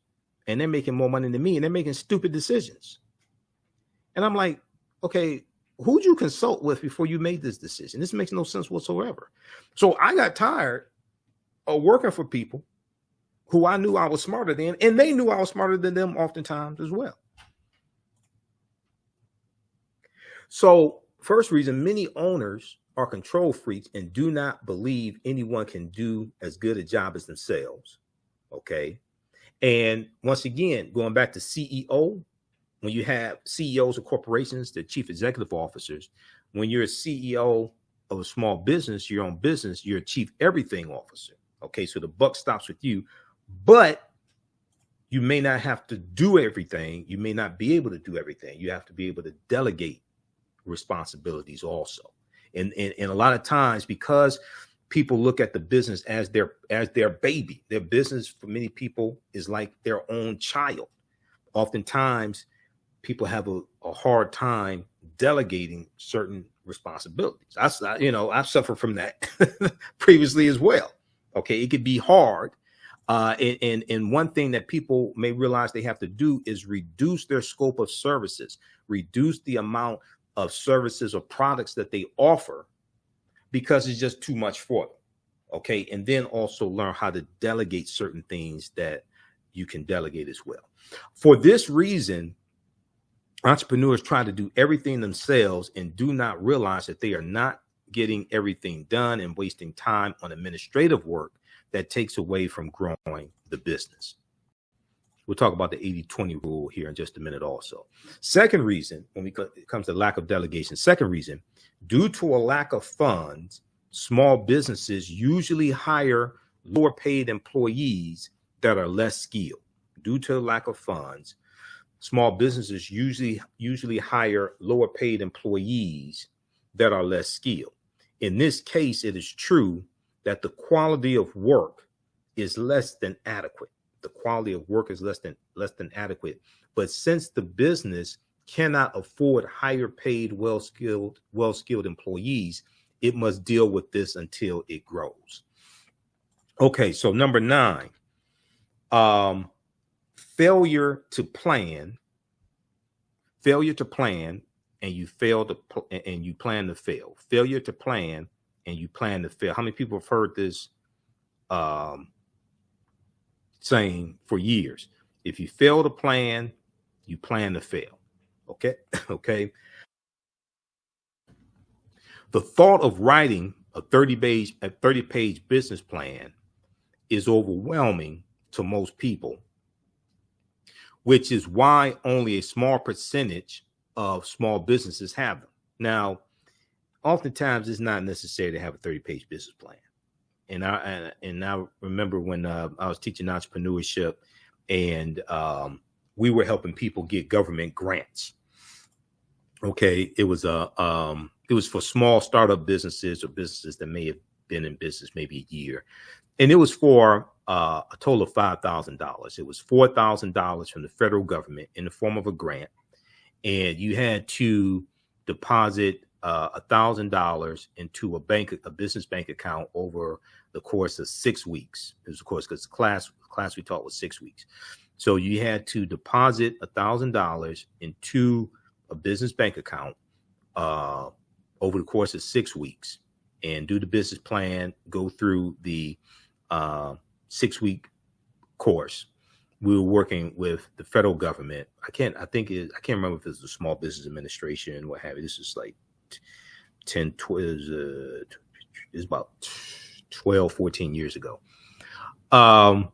and they're making more money than me, and they're making stupid decisions. And I'm like, okay, who'd you consult with before you made this decision? This makes no sense whatsoever. So I got tired of working for people who I knew I was smarter than, and they knew I was smarter than them oftentimes as well. So first reason: many owners are control freaks and do not believe anyone can do as good a job as themselves. Okay. And once again, going back to CEO, when you have CEOs of corporations, the chief executive officers, when you're a CEO of a small business, your own business, you're a chief everything officer. Okay, so the buck stops with you, but you may not have to do everything. You may not be able to do everything. You have to be able to delegate responsibilities also. And a lot of times, because people look at the business as their baby, their business for many people is like their own child. Oftentimes, people have a hard time delegating certain responsibilities. I've suffered from that previously as well. Okay, it could be hard. And one thing that people may realize they have to do is reduce their scope of services, reduce the amount of services or products that they offer, because it's just too much for them. Okay, and then also learn how to delegate certain things that you can delegate as well. For this reason, entrepreneurs try to do everything themselves and do not realize that they are not getting everything done and wasting time on administrative work that takes away from growing the business. We'll talk about the 80-20 rule here in just a minute also. Second reason, when it comes to lack of delegation, second reason: due to a lack of funds, small businesses usually hire lower paid employees that are less skilled. Due to a lack of funds, small businesses usually hire lower paid employees that are less skilled. In this case, it is true that the quality of work is less than adequate. The quality of work is less than adequate. But since the business cannot afford higher paid, well-skilled employees, it must deal with this until it grows. Okay, so number 9, failure to plan, and you plan to fail. Failure to plan and you plan to fail. How many people have heard this saying for years? If you fail to plan, you plan to fail. Okay. Okay. The thought of writing a 30-page business plan is overwhelming to most people, which is why only a small percentage of small businesses have them. Now, oftentimes it's not necessary to have a 30-page business plan. And I remember when I was teaching entrepreneurship, and we were helping people get government grants. Okay, it was for small startup businesses or businesses that may have been in business maybe a year, and it was for a total of $5,000. It was $4,000 from the federal government in the form of a grant, and you had to deposit $1,000 into a business bank account over the course of 6 weeks. It was, of course, because the class we taught was 6 weeks. So you had to deposit $1,000 into a business bank account over the course of 6 weeks and do the business plan, go through the 6-week course. We were working with the federal government. I can't remember if it was the Small Business Administration, what have you. This is like it's about 12, 14 years ago. And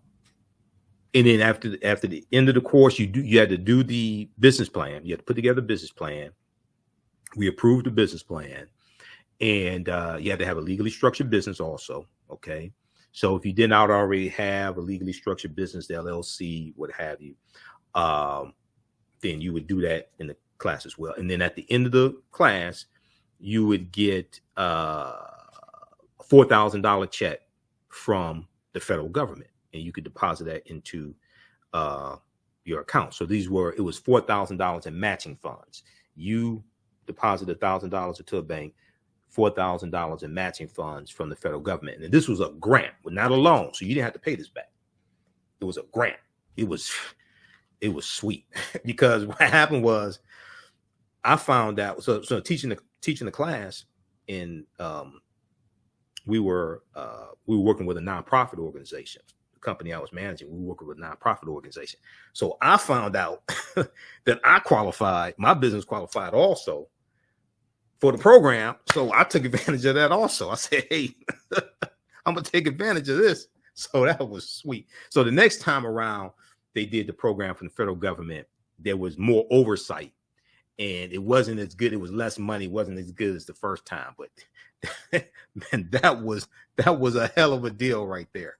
then after the end of the course, you had to do the business plan. You had to put together a business plan. We approved the business plan, and you had to have a legally structured business also. Okay. So if you did not already have a legally structured business, the LLC, what have you, then you would do that in the class as well. And then at the end of the class, you would get a $4,000 check from the federal government, and you could deposit that into your account. So it was $4,000 in matching funds. You deposit $1,000 into a bank, $4,000 in matching funds from the federal government. And this was a grant, but not a loan. So you didn't have to pay this back. It was a grant. It was sweet because what happened was I found out. So teaching the class, and we were working with a nonprofit organization. The company I was managing, we were working with a nonprofit organization. So I found out that I qualified. My business qualified also for the program. So I took advantage of that also. I said, hey, I'm going to take advantage of this. So that was sweet. So the next time around, they did the program from the federal government. There was more oversight, and it wasn't as good. It was less money. It wasn't as good as the first time. But man, that was a hell of a deal right there.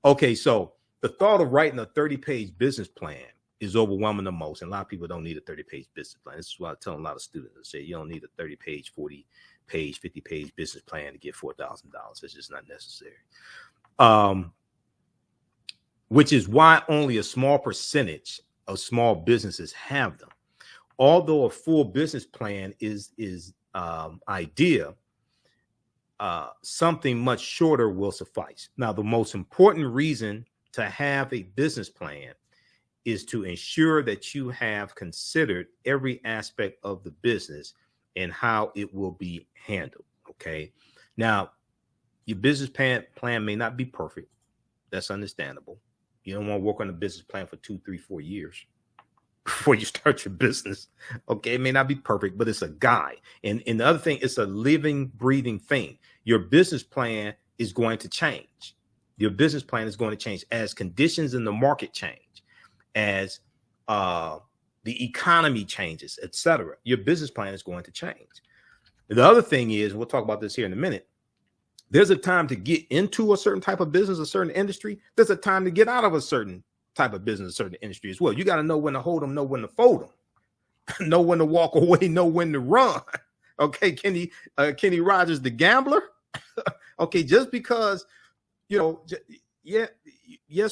Okay, so the thought of writing a 30-page business plan is overwhelming the most. And a lot of people don't need a 30-page business plan. This is why I tell a lot of students, I say, you don't need a 30-page, 40-page, 50-page business plan to get $4,000. It's just not necessary. Which is why only a small percentage of small businesses have them. Although a full business plan is ideal, something much shorter will suffice. Now, the most important reason to have a business plan is to ensure that you have considered every aspect of the business and how it will be handled. Okay. Now, your business plan may not be perfect. That's understandable. You don't want to work on a business plan for 2, 3, 4 years before you start your business. Okay. It may not be perfect, but it's a guide. And the other thing, it's a living, breathing thing. Your business plan is going to change. Your business plan is going to change as conditions in the market change, as the economy changes, etc. Your business plan is going to change. The other thing is, we'll talk about this here in a minute, there's a time to get into a certain type of business, a certain industry. There's a time to get out of a certain type of business, a certain industry as well. You got to know when to hold them, know when to fold them, know when to walk away, know when to run. Okay, Kenny Rogers, the gambler. Okay, just because, yes,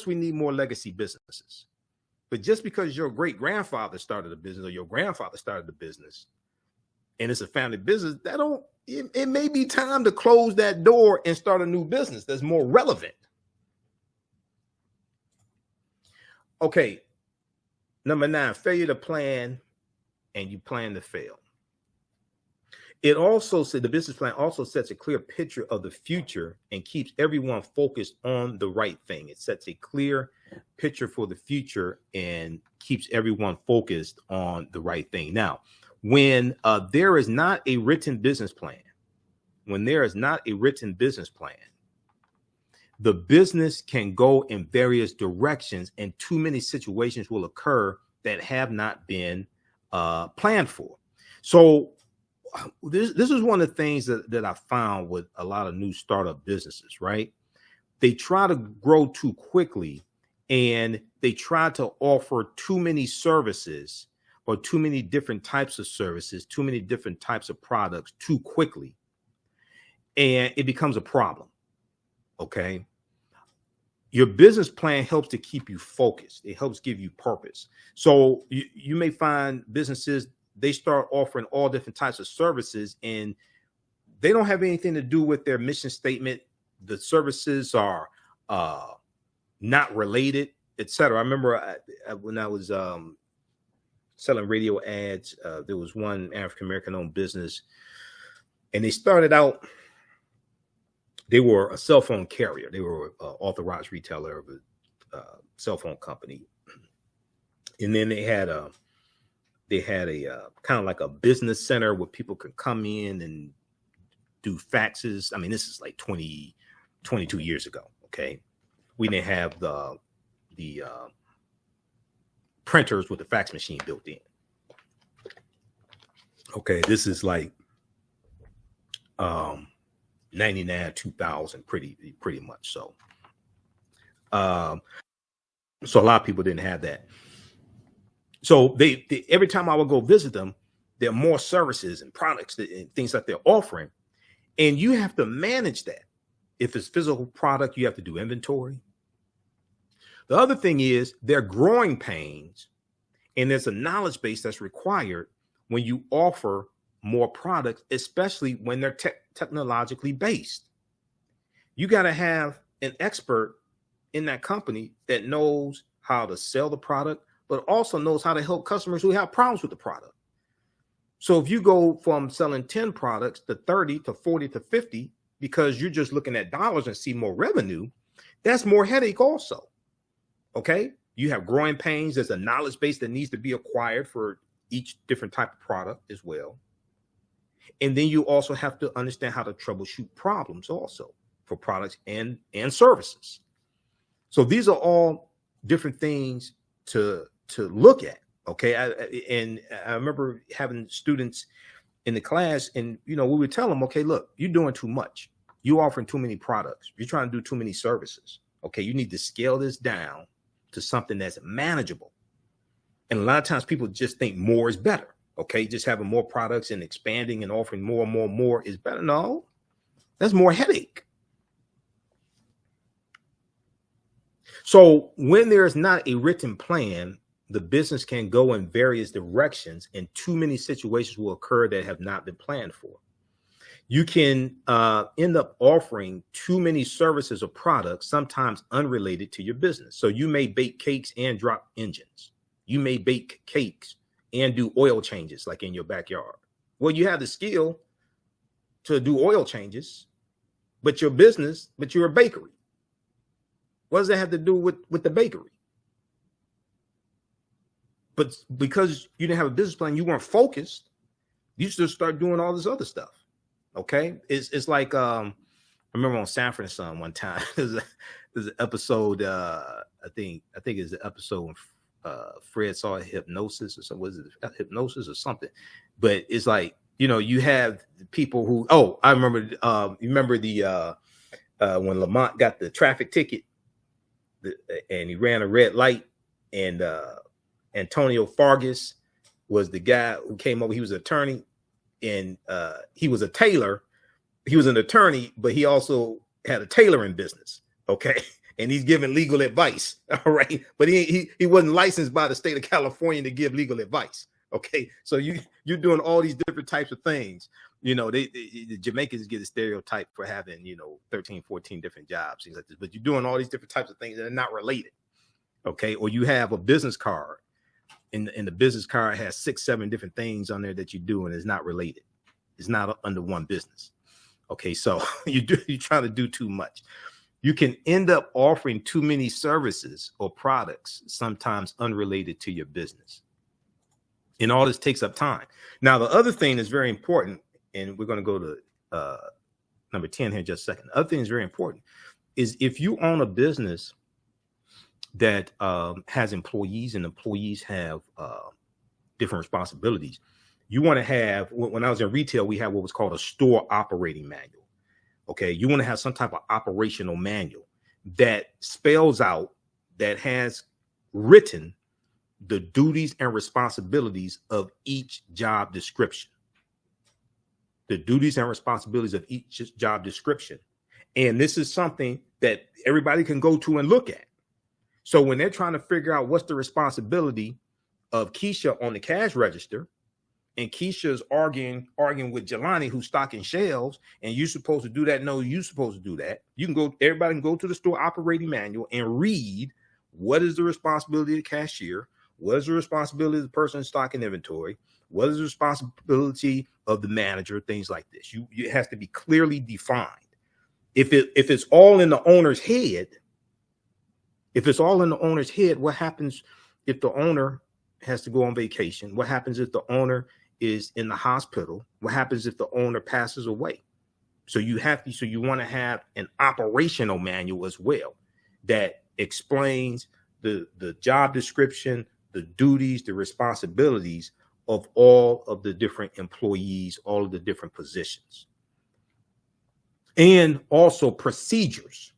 we need more legacy businesses, but just because your great grandfather started a business or your grandfather started a business, and it's a family business, it may be time to close that door and start a new business that's more relevant. Okay, number 9, failure to plan, and you plan to fail. It also said the business plan also sets a clear picture of the future and keeps everyone focused on the right thing. It sets a clear picture for the future and keeps everyone focused on the right thing. Now, when there is not a written business plan, the business can go in various directions, and too many situations will occur that have not been planned for. So this is one of the things that I found with a lot of new startup businesses, right? They try to grow too quickly, and they try to offer too many services or too many different types of services, too many different types of products too quickly. And it becomes a problem. Okay. Your business plan helps to keep you focused. It helps give you purpose. So you may find businesses, they start offering all different types of services, and they don't have anything to do with their mission statement. The services are not related, etc. I remember when I was selling radio ads, there was one African-American owned business, and they started out, they were a cell phone carrier. They were an authorized retailer of a cell phone company. And then they had a kind of like a business center where people could come in and do faxes. I mean, this is like 22 years ago. Okay. We didn't have the printers with the fax machine built in. Okay. This is like 99, 2000, pretty much. So a lot of people didn't have that. So they every time I would go visit them, there are more services and products and things that they're offering, and you have to manage that. If it's physical product, you have to do inventory. The other thing is they're growing pains, and there's a knowledge base that's required when you offer more products, especially when they're technologically based. You got to have an expert in that company that knows how to sell the product, but also knows how to help customers who have problems with the product. So if you go from selling 10 products to 30 to 40 to 50, because you're just looking at dollars and see more revenue, that's more headache also. Okay. You have growing pains. There's a knowledge base that needs to be acquired for each different type of product as well. And then you also have to understand how to troubleshoot problems also for products and services. So these are all different things to look at. Okay. I remember having students in the class, and we would tell them, okay, look, you're doing too much. You're offering too many products. You're trying to do too many services. Okay. You need to scale this down to something that's manageable. And a lot of times people just think more is better. Okay. Just having more products and expanding and offering more and more is better. No, that's more headache. So when there's not a written plan, the business can go in various directions, and too many situations will occur that have not been planned for. You can end up offering too many services or products, sometimes unrelated to your business. So you may bake cakes and drop engines. You may bake cakes and do oil changes like in your backyard. Well, you have the skill to do oil changes, but you're a bakery. What does that have to do with the bakery? But because you didn't have a business plan, you weren't focused, you just start doing all this other stuff. Okay. It's like, I remember on Sanford and Son one time, there's an episode, I think it's the episode when Fred saw hypnosis or something. Was it hypnosis or something? But it's like, you have people who, I remember, you remember when Lamont got the traffic ticket and he ran a red light And Antonio Fargas was the guy who came over. He was an attorney, and he was a tailor. He was an attorney, but he also had a tailoring business. Okay. And he's giving legal advice. All right. But he wasn't licensed by the state of California to give legal advice. Okay. So you're doing all these different types of things. You know, the Jamaicans get a stereotype for having, 13, 14 different jobs, things like this. But you're doing all these different types of things that are not related. Okay. Or you have a business card, and the business card has 6, 7 different things on there that you do, and it's not related. It's not under one business. Okay. So you're trying to do too much. You can end up offering too many services or products, sometimes unrelated to your business. And all this takes up time. Now, the other thing that's very important, and we're going to go to number 10 here in just a second. The other thing that's very important is if you own a business that has employees, and employees have different responsibilities, you want to have, when I was in retail, we had what was called a store operating manual. Okay, you want to have some type of operational manual that spells out, that has written the duties and responsibilities of each job description. The duties and responsibilities of each job description. And this is something that everybody can go to and look at. So when they're trying to figure out what's the responsibility of Keisha on the cash register, and Keisha's arguing with Jelani, who's stocking shelves, and you're supposed to do that. No, you're supposed to do that. You can go, everybody can go to the store operating manual and read what is the responsibility of the cashier, what is the responsibility of the person stocking inventory, what is the responsibility of the manager, things like this. It has to be clearly defined. If it's all in the owner's head, what happens if the owner has to go on vacation? What happens if the owner is in the hospital? What happens if the owner passes away? So you want to have an operational manual as well that explains the job description, the duties, the responsibilities of all of the different employees, all of the different positions. And also procedures,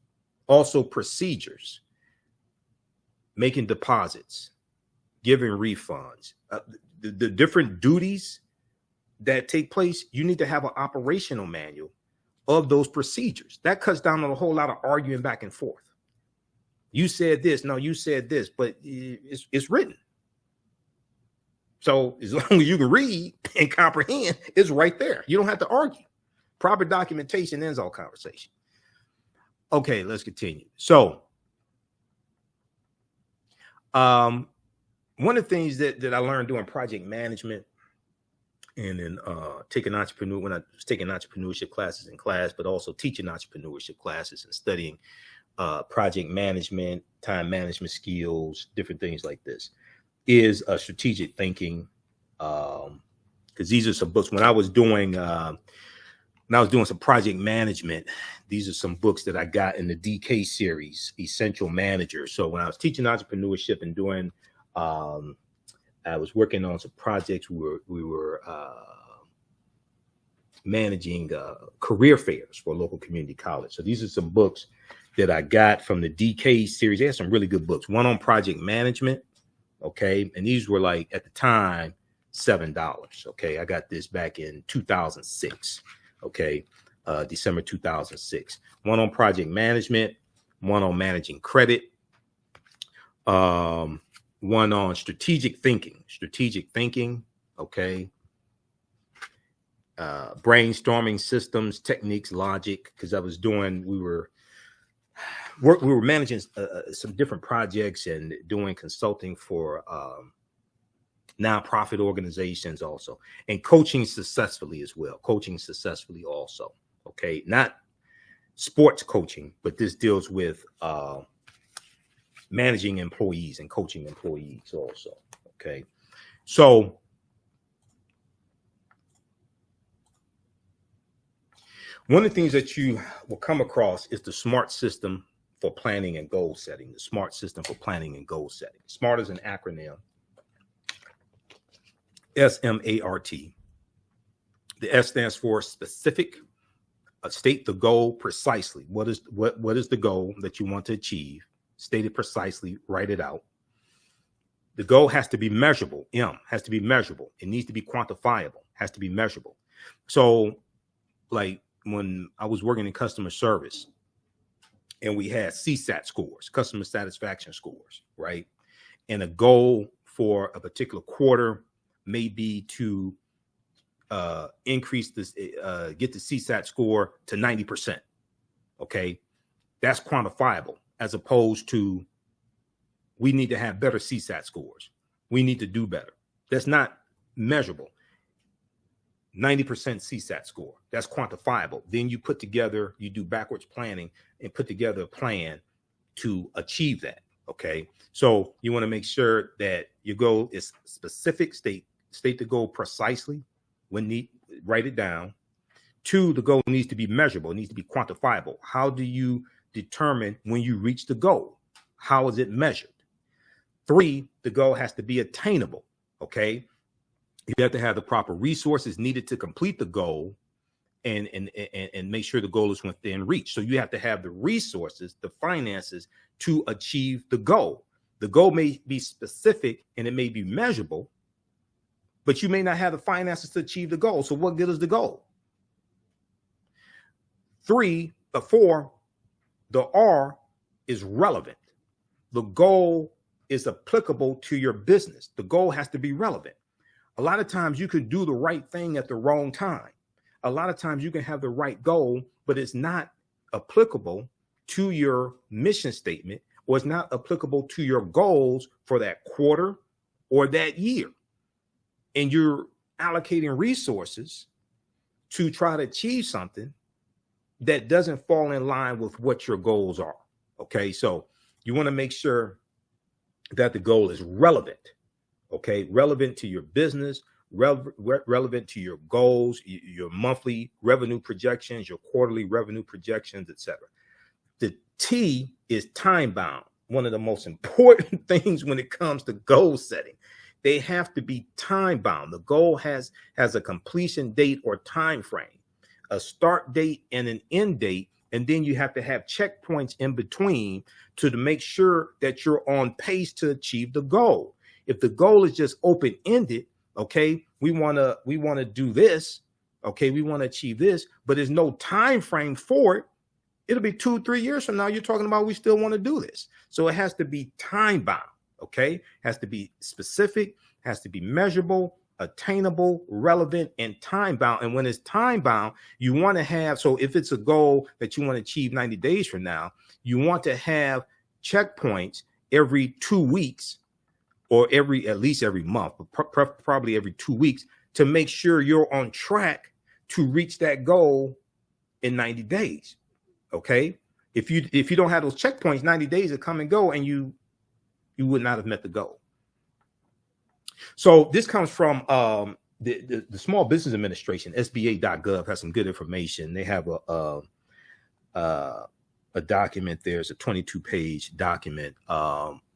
making deposits, giving refunds, the different duties that take place. You need to have an operational manual of those procedures. That cuts down on a whole lot of arguing back and forth. You said this, no, you said this, but it's written. So as long as you can read and comprehend, it's right there. You don't have to argue. Proper documentation ends all conversation. Okay, let's continue. So, one of the things that I learned doing project management, and then when I was taking entrepreneurship classes in class, but also teaching entrepreneurship classes and studying project management, time management skills, different things like this, is strategic thinking. Because these are some books. When I was doing some project management, these are some books that I got in the DK series, Essential Manager. So when I was teaching entrepreneurship and doing I was working on some projects. We were managing career fairs for a local community college. So these are some books that I got from the DK series. They had some really good books. One on project management. Okay. And these were like, at the time, $7. Okay. I got this back in 2006. Okay. December 2006. One on project management, one on managing credit, one on strategic thinking. Okay. Brainstorming systems, techniques, logic. Because we were managing some different projects and doing consulting for nonprofit organizations also, and coaching successfully as well. Also. Okay. Not sports coaching, but this deals with managing employees and coaching employees also. Okay. So one of the things that you will come across is the SMART system for planning and goal setting. The SMART system for planning and goal setting. SMART is an acronym. SMART. The S stands for specific. State the goal precisely. What is the goal that you want to achieve? State it precisely. Write it out. The goal has to be measurable. M has to be measurable. It needs to be quantifiable, has to be measurable. So like when I was working in customer service and we had CSAT scores, customer satisfaction scores, right? And a goal for a particular quarter may be to increase this, get the CSAT score to 90%. Okay. That's quantifiable, as opposed to we need to have better CSAT scores. We need to do better. That's not measurable. 90% CSAT score, that's quantifiable. Then you put together, you do backwards planning and put together a plan to achieve that. Okay. So you want to make sure that your goal is specific, state the goal precisely when need, write it down. 2, the goal needs to be measurable. It needs to be quantifiable. How do you determine when you reach the goal? How is it measured? 3, the goal has to be attainable. Okay. You have to have the proper resources needed to complete the goal and make sure the goal is within reach. So you have to have the resources, the finances to achieve the goal. The goal may be specific and it may be measurable, but you may not have the finances to achieve the goal. So what good is the goal? 4, the R is relevant. The goal is applicable to your business. The goal has to be relevant. A lot of times you could do the right thing at the wrong time. A lot of times you can have the right goal, but it's not applicable to your mission statement, or it's not applicable to your goals for that quarter or that year. And you're allocating resources to try to achieve something that doesn't fall in line with what your goals are. Okay, so you want to make sure that the goal is relevant. Okay, relevant to your business, relevant to your goals, your monthly revenue projections, your quarterly revenue projections, etc. The T is time bound. One of the most important things when it comes to goal setting. They have to be time bound. The goal has a completion date or time frame, a start date and an end date, and then you have to have checkpoints in between to make sure that you're on pace to achieve the goal. If the goal is just open-ended, okay, we want to do this, okay, we want to achieve this, but there's no time frame for it. It'll be 2-3 years from now. You're talking about we still want to do this. So it has to be time bound, okay? Has to be specific, has to be measurable, attainable, relevant, and time bound. And when it's time bound, you want to have, so if it's a goal that you want to achieve 90 days from now, you want to have checkpoints every 2 weeks, or at least every month, but probably every 2 weeks, to make sure you're on track to reach that goal in 90 days. Okay. If you don't have those checkpoints, 90 days will come and go, and you would not have met the goal. So this comes from the Small Business Administration. SBA.gov has some good information. They have a document. There's a 22-page document,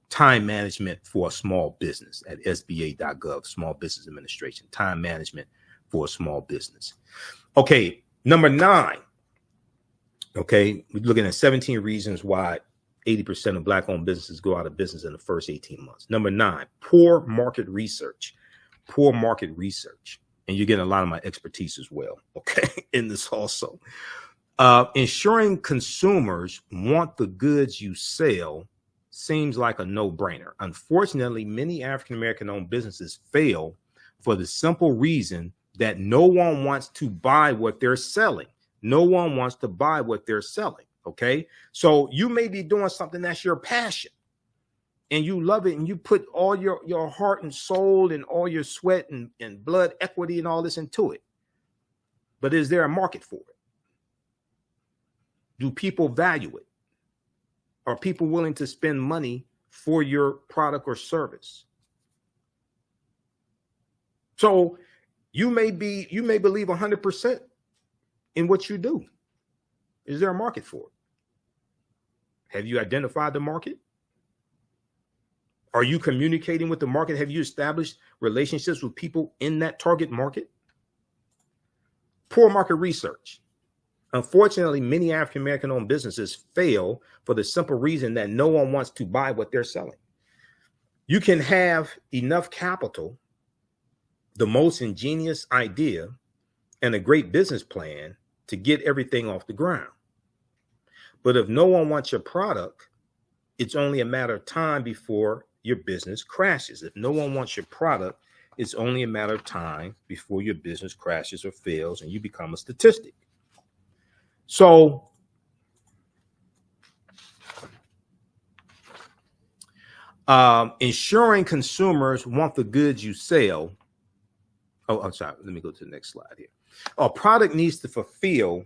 time management for a small business, at SBA.gov, Small Business Administration, time management for a small business. Okay, number 9. Okay, we're looking at 17 reasons why 80% of Black-owned businesses go out of business in the first 18 months. Number 9, poor market research. Poor market research. And you're getting a lot of my expertise as well, okay, in this also. Ensuring consumers want the goods you sell seems like a no-brainer. Unfortunately, many African-American owned businesses fail for the simple reason that no one wants to buy what they're selling. No one wants to buy what they're selling. Okay. So you may be doing something that's your passion and you love it, and you put all your heart and soul and all your sweat and blood equity and all this into it. But is there a market for it? Do people value it? Are people willing to spend money for your product or service? So you may believe 100% in what you do. Is there a market for it? Have you identified the market? Are you communicating with the market? Have you established relationships with people in that target market? Poor market research. Unfortunately, many African-American owned businesses fail for the simple reason that no one wants to buy what they're selling. You can have enough capital, the most ingenious idea, and a great business plan to get everything off the ground. But if no one wants your product, it's only a matter of time before your business crashes. If no one wants your product, it's only a matter of time before your business crashes or fails and you become a statistic. So ensuring consumers want the goods you sell. Oh, I'm sorry. Let me go to the next slide here. A product needs to fulfill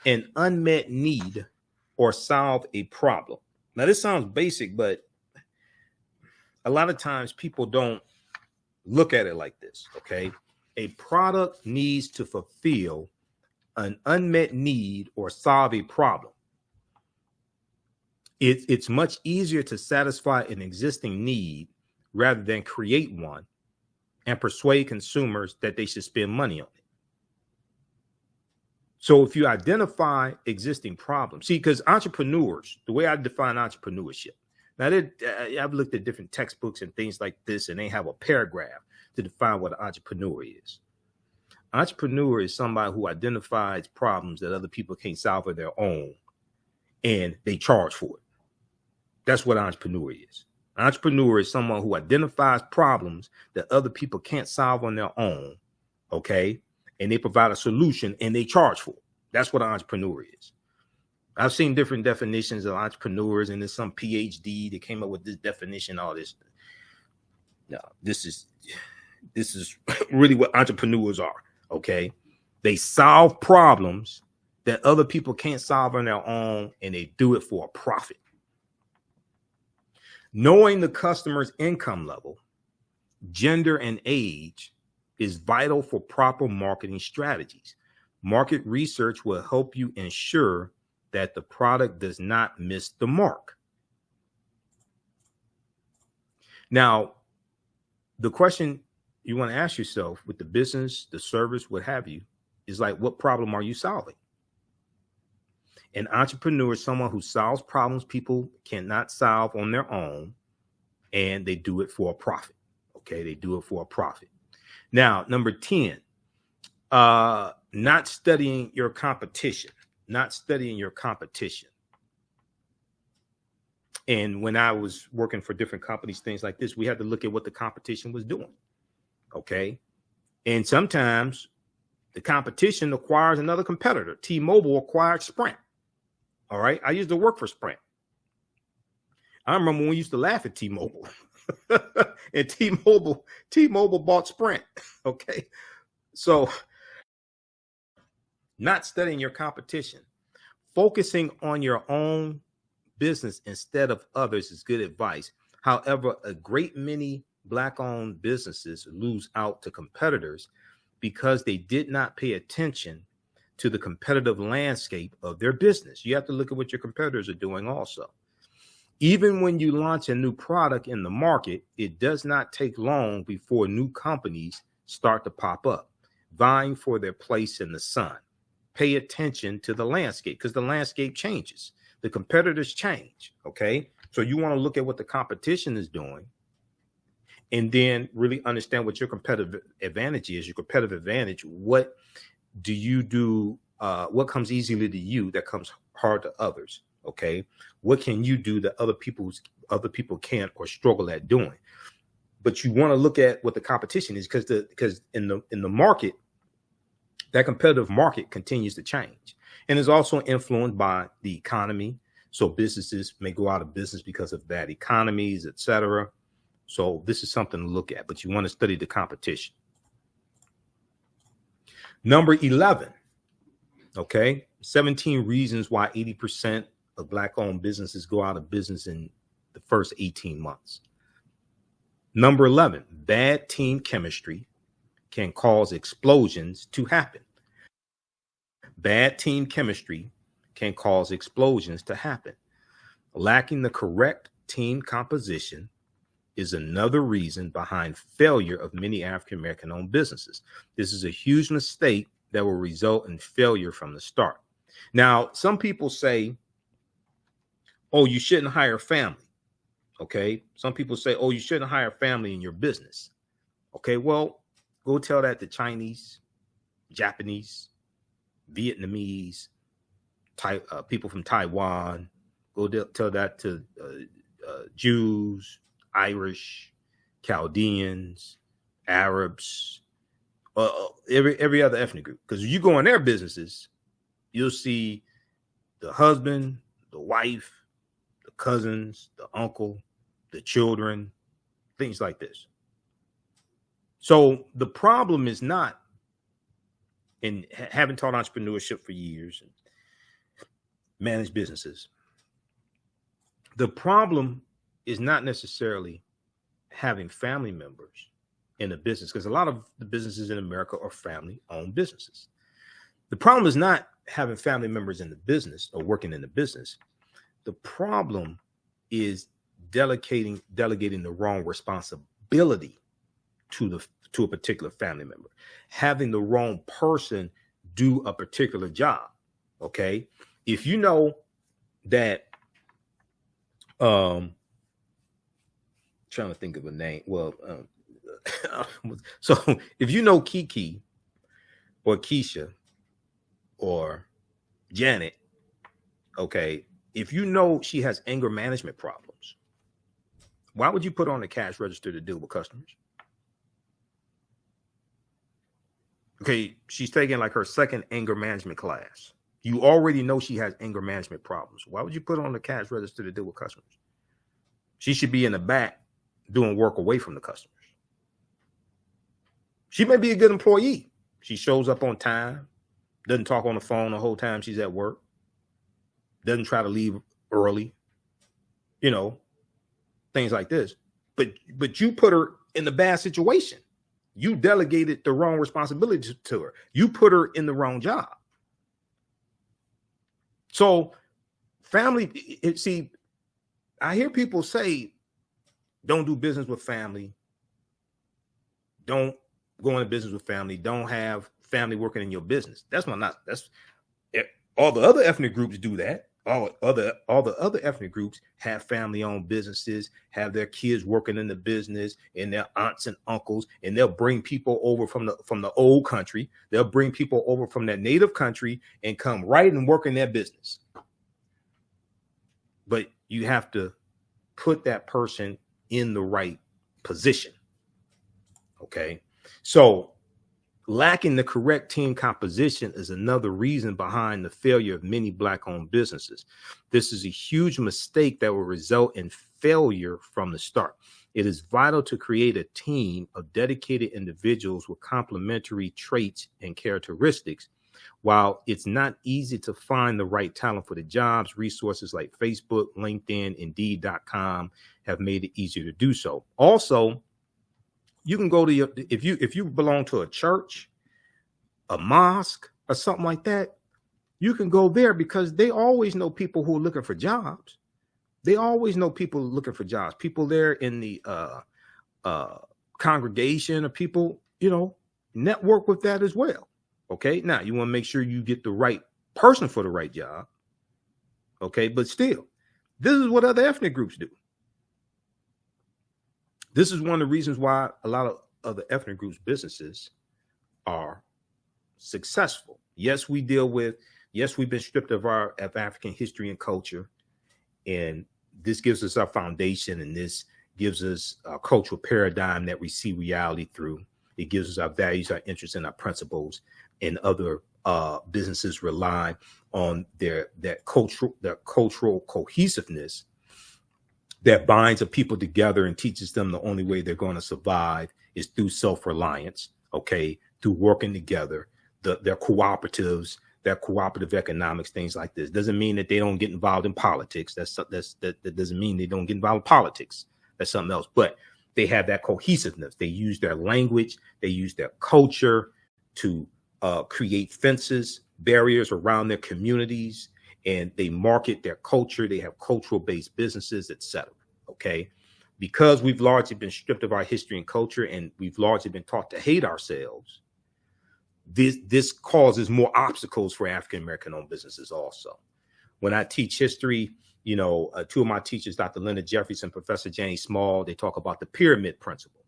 an unmet need or solve a problem. Now, this sounds basic, but a lot of times people don't look at it like this, okay? A product needs to fulfill an unmet need or solve a problem. It's much easier to satisfy an existing need rather than create one and persuade consumers that they should spend money on it. So if you identify existing problems, see, because entrepreneurs, the way I define entrepreneurship, now I've looked at different textbooks and things like this, and they have a paragraph to define what an entrepreneur is. Entrepreneur is somebody who identifies problems that other people can't solve on their own, and they charge for it. That's what an entrepreneur is. An entrepreneur is someone who identifies problems that other people can't solve on their own, okay? And they provide a solution and they charge for it. That's what an entrepreneur is. I've seen different definitions of entrepreneurs, and there's some PhD that came up with this definition, all this. No, this is really what entrepreneurs are, okay? They solve problems that other people can't solve on their own, and they do it for a profit. Knowing the customer's income level, gender, and age is vital for proper marketing strategies. Market research will help you ensure that the product does not miss the mark. Now, the question you want to ask yourself with the business, the service, what have you, is like, what problem are you solving? An entrepreneur is someone who solves problems people cannot solve on their own, and they do it for a profit. Okay, they do it for a profit. Now, number 10, not studying your competition. Not studying your competition. And when I was working for different companies, things like this, we had to look at what the competition was doing. Okay. And sometimes the competition acquires another competitor. T-Mobile acquired Sprint. All right. I used to work for Sprint. I remember when we used to laugh at T-Mobile. And T-Mobile bought Sprint. Okay. So not studying your competition, focusing on your own business instead of others is good advice. However, a great many Black-owned businesses lose out to competitors because they did not pay attention to the competitive landscape of their business. You have to look at what your competitors are doing also. Even when you launch a new product in the market, it does not take long before new companies start to pop up, vying for their place in the sun. Pay attention to the landscape because the landscape changes. The competitors change, okay? So you want to look at what the competition is doing and then really understand what your competitive advantage is. Your competitive advantage, what do you do? What comes easily to you that comes hard to others, okay? What can you do that other people can't or struggle at doing? But you want to look at what the competition is because in the market, that competitive market continues to change and is also influenced by the economy. So businesses may go out of business because of bad economies, etc. So this is something to look at, but you want to study the competition. Number 11, okay, 17 reasons why 80% of Black-owned businesses go out of business in the first 18 months. Number 11, bad team chemistry can cause explosions to happen. Bad team chemistry can cause explosions to happen. Lacking the correct team composition is another reason behind failure of many African-American owned businesses. This is a huge mistake that will result in failure from the start. Now, some people say, oh, you shouldn't hire family. Okay. Some people say, oh, you shouldn't hire family in your business. Okay. Well, go tell that to Chinese, Japanese, Vietnamese, people from Taiwan. Go tell that to Jews, Irish, Chaldeans, Arabs, every other ethnic group. Because you go in their businesses, you'll see the husband, the wife, the cousins, the uncle, the children, things like this. So the problem is not in having taught entrepreneurship for years and managed businesses. The problem is not necessarily having family members in a business, because a lot of the businesses in America are family-owned businesses. The problem is not having family members in the business or working in the business. The problem is delegating the wrong responsibility to a particular family member, having the wrong person do a particular job. Okay, if you know that, trying to think of a name. Well, so if you know Kiki or Keisha or Janet, okay, if you know she has anger management problems, why would you put on the cash register to deal with customers? Okay, she's taking like her second anger management class. You already know she has anger management problems. Why would you put her on the cash register to deal with customers? She should be in the back doing work away from the customers. She may be a good employee. She shows up on time, doesn't talk on the phone the whole time she's at work, doesn't try to leave early, things like this. But you put her in the bad situation. You delegated the wrong responsibility to her. You put her in the wrong job. So family, see, I hear people say, don't do business with family. Don't go into business with family. Don't have family working in your business. That's all the other ethnic groups do that. All the other ethnic groups have family-owned businesses, have their kids working in the business, and their aunts and uncles, and they'll bring people over from the old country. They'll bring people over from their native country and come right and work in their business. But you have to put that person in the right position. Okay, so lacking the correct team composition is another reason behind the failure of many Black-owned businesses. This is a huge mistake that will result in failure from the start. It is vital to create a team of dedicated individuals with complementary traits and characteristics. While it's not easy to find the right talent for the jobs, resources like Facebook, LinkedIn, Indeed.com have made it easier to do so. Also, you can go to if you belong to a church, a mosque, or something like that, you can go there because they always know people who are looking for jobs. They always know people looking for jobs. People there in the congregation, or people, network with that as well. Okay, now you want to make sure you get the right person for the right job. Okay, but still, this is what other ethnic groups do. This is one of the reasons why a lot of other ethnic groups' businesses are successful. Yes, we've been stripped of our African history and culture, and this gives us our foundation, and this gives us a cultural paradigm that we see reality through. It gives us our values, our interests, and our principles. And other businesses rely on their cultural cohesiveness that binds a people together and teaches them the only way they're going to survive is through self-reliance, okay, through working together, their cooperatives, their cooperative economics, things like this. Doesn't mean that they don't get involved in politics. That doesn't mean they don't get involved in politics. That's something else. But they have that cohesiveness. They use their language. They use their culture to create fences, barriers around their communities, and they market their culture. They have cultural-based businesses, etc. Okay, because we've largely been stripped of our history and culture, and we've largely been taught to hate ourselves. This causes more obstacles for African American-owned businesses. Also, when I teach history, Two of my teachers, Dr. Leonard Jeffries and Professor James Small, they talk about the pyramid principle.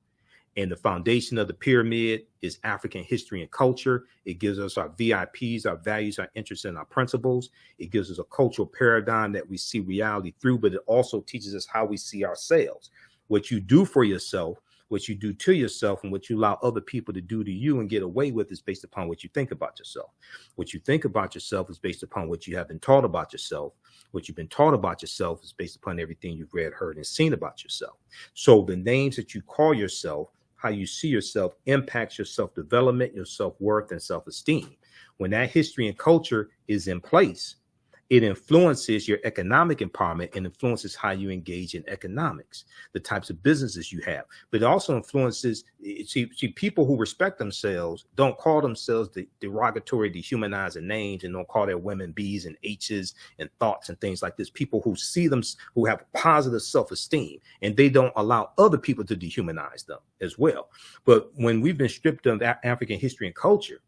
And the foundation of the pyramid is African history and culture. It gives us our VIPs, our values, our interests, and our principles. It gives us a cultural paradigm that we see reality through, but it also teaches us how we see ourselves. What you do for yourself, what you do to yourself, and what you allow other people to do to you and get away with is based upon what you think about yourself. What you think about yourself is based upon what you have been taught about yourself. What you've been taught about yourself is based upon everything you've read, heard, and seen about yourself. So the names that you call yourself, how you see yourself, impacts your self-development, your self-worth, and self-esteem. When that history and culture is in place, it influences your economic empowerment and influences how you engage in economics, the types of businesses you have. But it also influences, see people who respect themselves don't call themselves the derogatory, dehumanizing names, and don't call their women B's and H's and thoughts and things like this. People who see them, who have positive self-esteem, and they don't allow other people to dehumanize them as well. But when we've been stripped of African history and culture,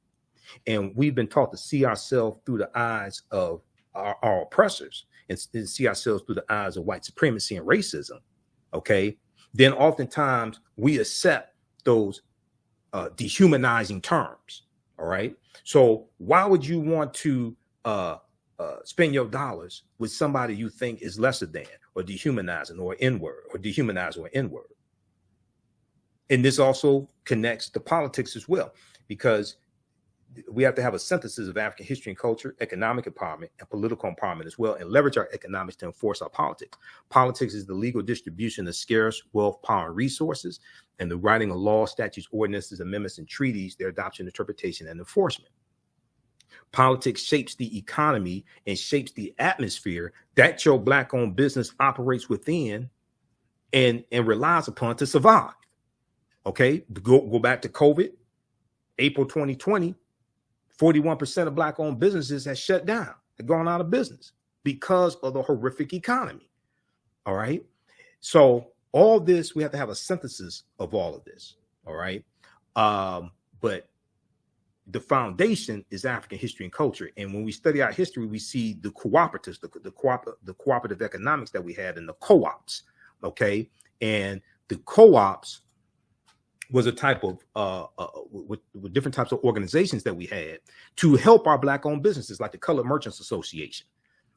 and we've been taught to see ourselves through the eyes of our oppressors and see ourselves through the eyes of white supremacy and racism, okay, then oftentimes we accept those dehumanizing terms, all right? So why would you want to spend your dollars with somebody you think is lesser than or dehumanizing or N-word or dehumanize or N-word? And this also connects to politics as well, because we have to have a synthesis of African history and culture, economic empowerment, and political empowerment as well, and leverage our economics to enforce our politics. Politics is the legal distribution of scarce wealth, power, and resources, and the writing of laws, statutes, ordinances, amendments, and treaties, their adoption, interpretation, and enforcement. Politics shapes the economy and shapes the atmosphere that your Black-owned business operates within and relies upon to survive. Okay, go back to COVID, April 2020. 41% of Black-owned businesses have shut down, have gone out of business because of the horrific economy. All right. So all this, we have to have a synthesis of all of this. All right. But the foundation is African history and culture. And when we study our history, we see the cooperatives, the cooperative economics that we had, and the co-ops. Okay. And the co-ops was a type of with different types of organizations that we had to help our Black-owned businesses, like the Colored Merchants Association,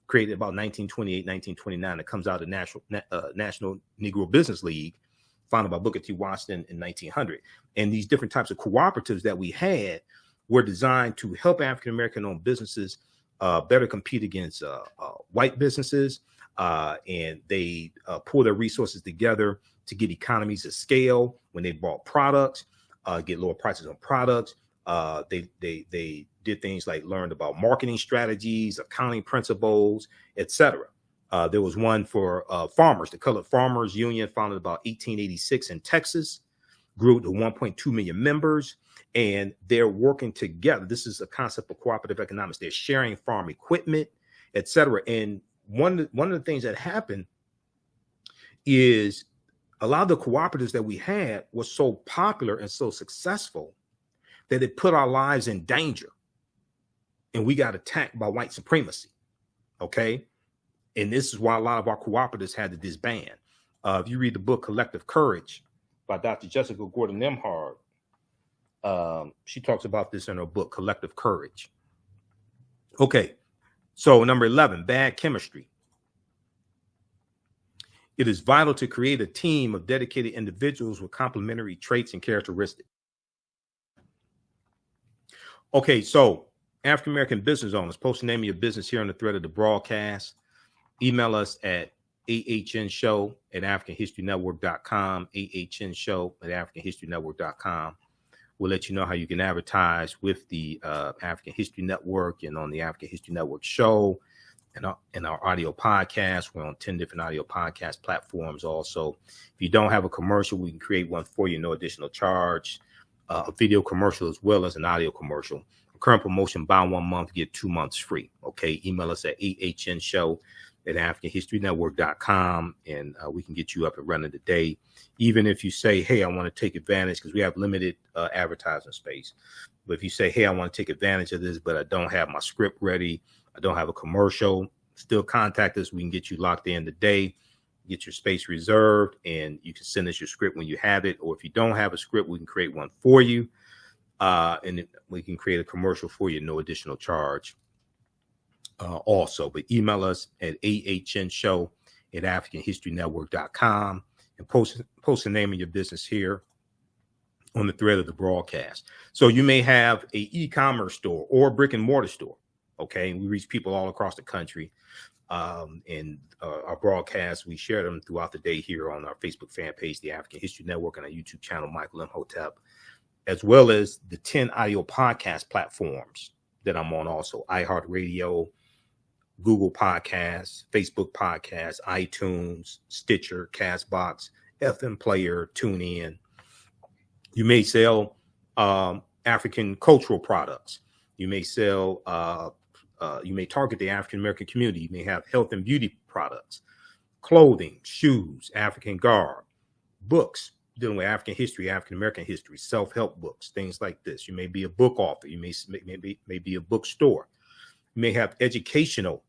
created about 1928, 1929. That comes out of National Negro Business League, founded by Booker T. Washington in 1900. And these different types of cooperatives that we had were designed to help African-American-owned businesses better compete against white businesses, and they pull their resources together to get economies of scale when they bought products, get lower prices on products. They did things like learned about marketing strategies, accounting principles, etc. There was one for farmers, the Colored Farmers Union, founded about 1886 in Texas, grew to 1.2 million members, and they're working together. This is a concept of cooperative economics. They're sharing farm equipment, etc. And one of the things that happened is a lot of the cooperatives that we had was so popular and so successful that it put our lives in danger. And we got attacked by white supremacy. Okay. And this is why a lot of our cooperatives had to disband. If you read the book Collective Courage by Dr. Jessica Gordon Nemhard, she talks about this in her book, Collective Courage. Okay. So number 11, bad chemistry. It is vital to create a team of dedicated individuals with complementary traits and characteristics. Okay, so African American business owners, post the name of your business here on the thread of the broadcast. Email us at ahnshow@africanhistorynetwork.com, ahnshow@africanhistorynetwork.com. We'll let you know how you can advertise with the African History Network and on the African History Network show. And our audio podcast. We're on 10 different audio podcast platforms also. If you don't have a commercial, we can create one for you, no additional charge. A video commercial as well as an audio commercial. Current promotion, buy 1 month, get 2 months free. Okay, email us at ahnshow@africanhistorynetwork.com, and we can get you up and running today. Even if you say, hey, I want to take advantage, because we have limited advertising space. But if you say, hey, I want to take advantage of this, but I don't have my script ready, I don't have a commercial, Still contact us. We can get you locked in today, get your space reserved, and you can send us your script when you have it. Or if you don't have a script, we can create one for you. And we can create a commercial for you, no additional charge also. But email us at ahnshow@africanhistorynetwork.com and post the name of your business here on the thread of the broadcast. So you may have a e-commerce store or a brick and mortar store. Okay. And we reach people all across the country. And our broadcasts, we share them throughout the day here on our Facebook fan page, the African History Network, and our YouTube channel, Michael Imhotep, as well as the 10 audio podcast platforms that I'm on also: iHeartRadio, Google Podcasts, Facebook Podcasts, iTunes, Stitcher, Castbox, FM Player, TuneIn. You may sell African cultural products. You may sell, you may target the African American community. You may have health and beauty products, clothing, shoes, African garb, books dealing with African history, African American history, self-help books, things like this. You may be a book author. You may be a bookstore. You may have educational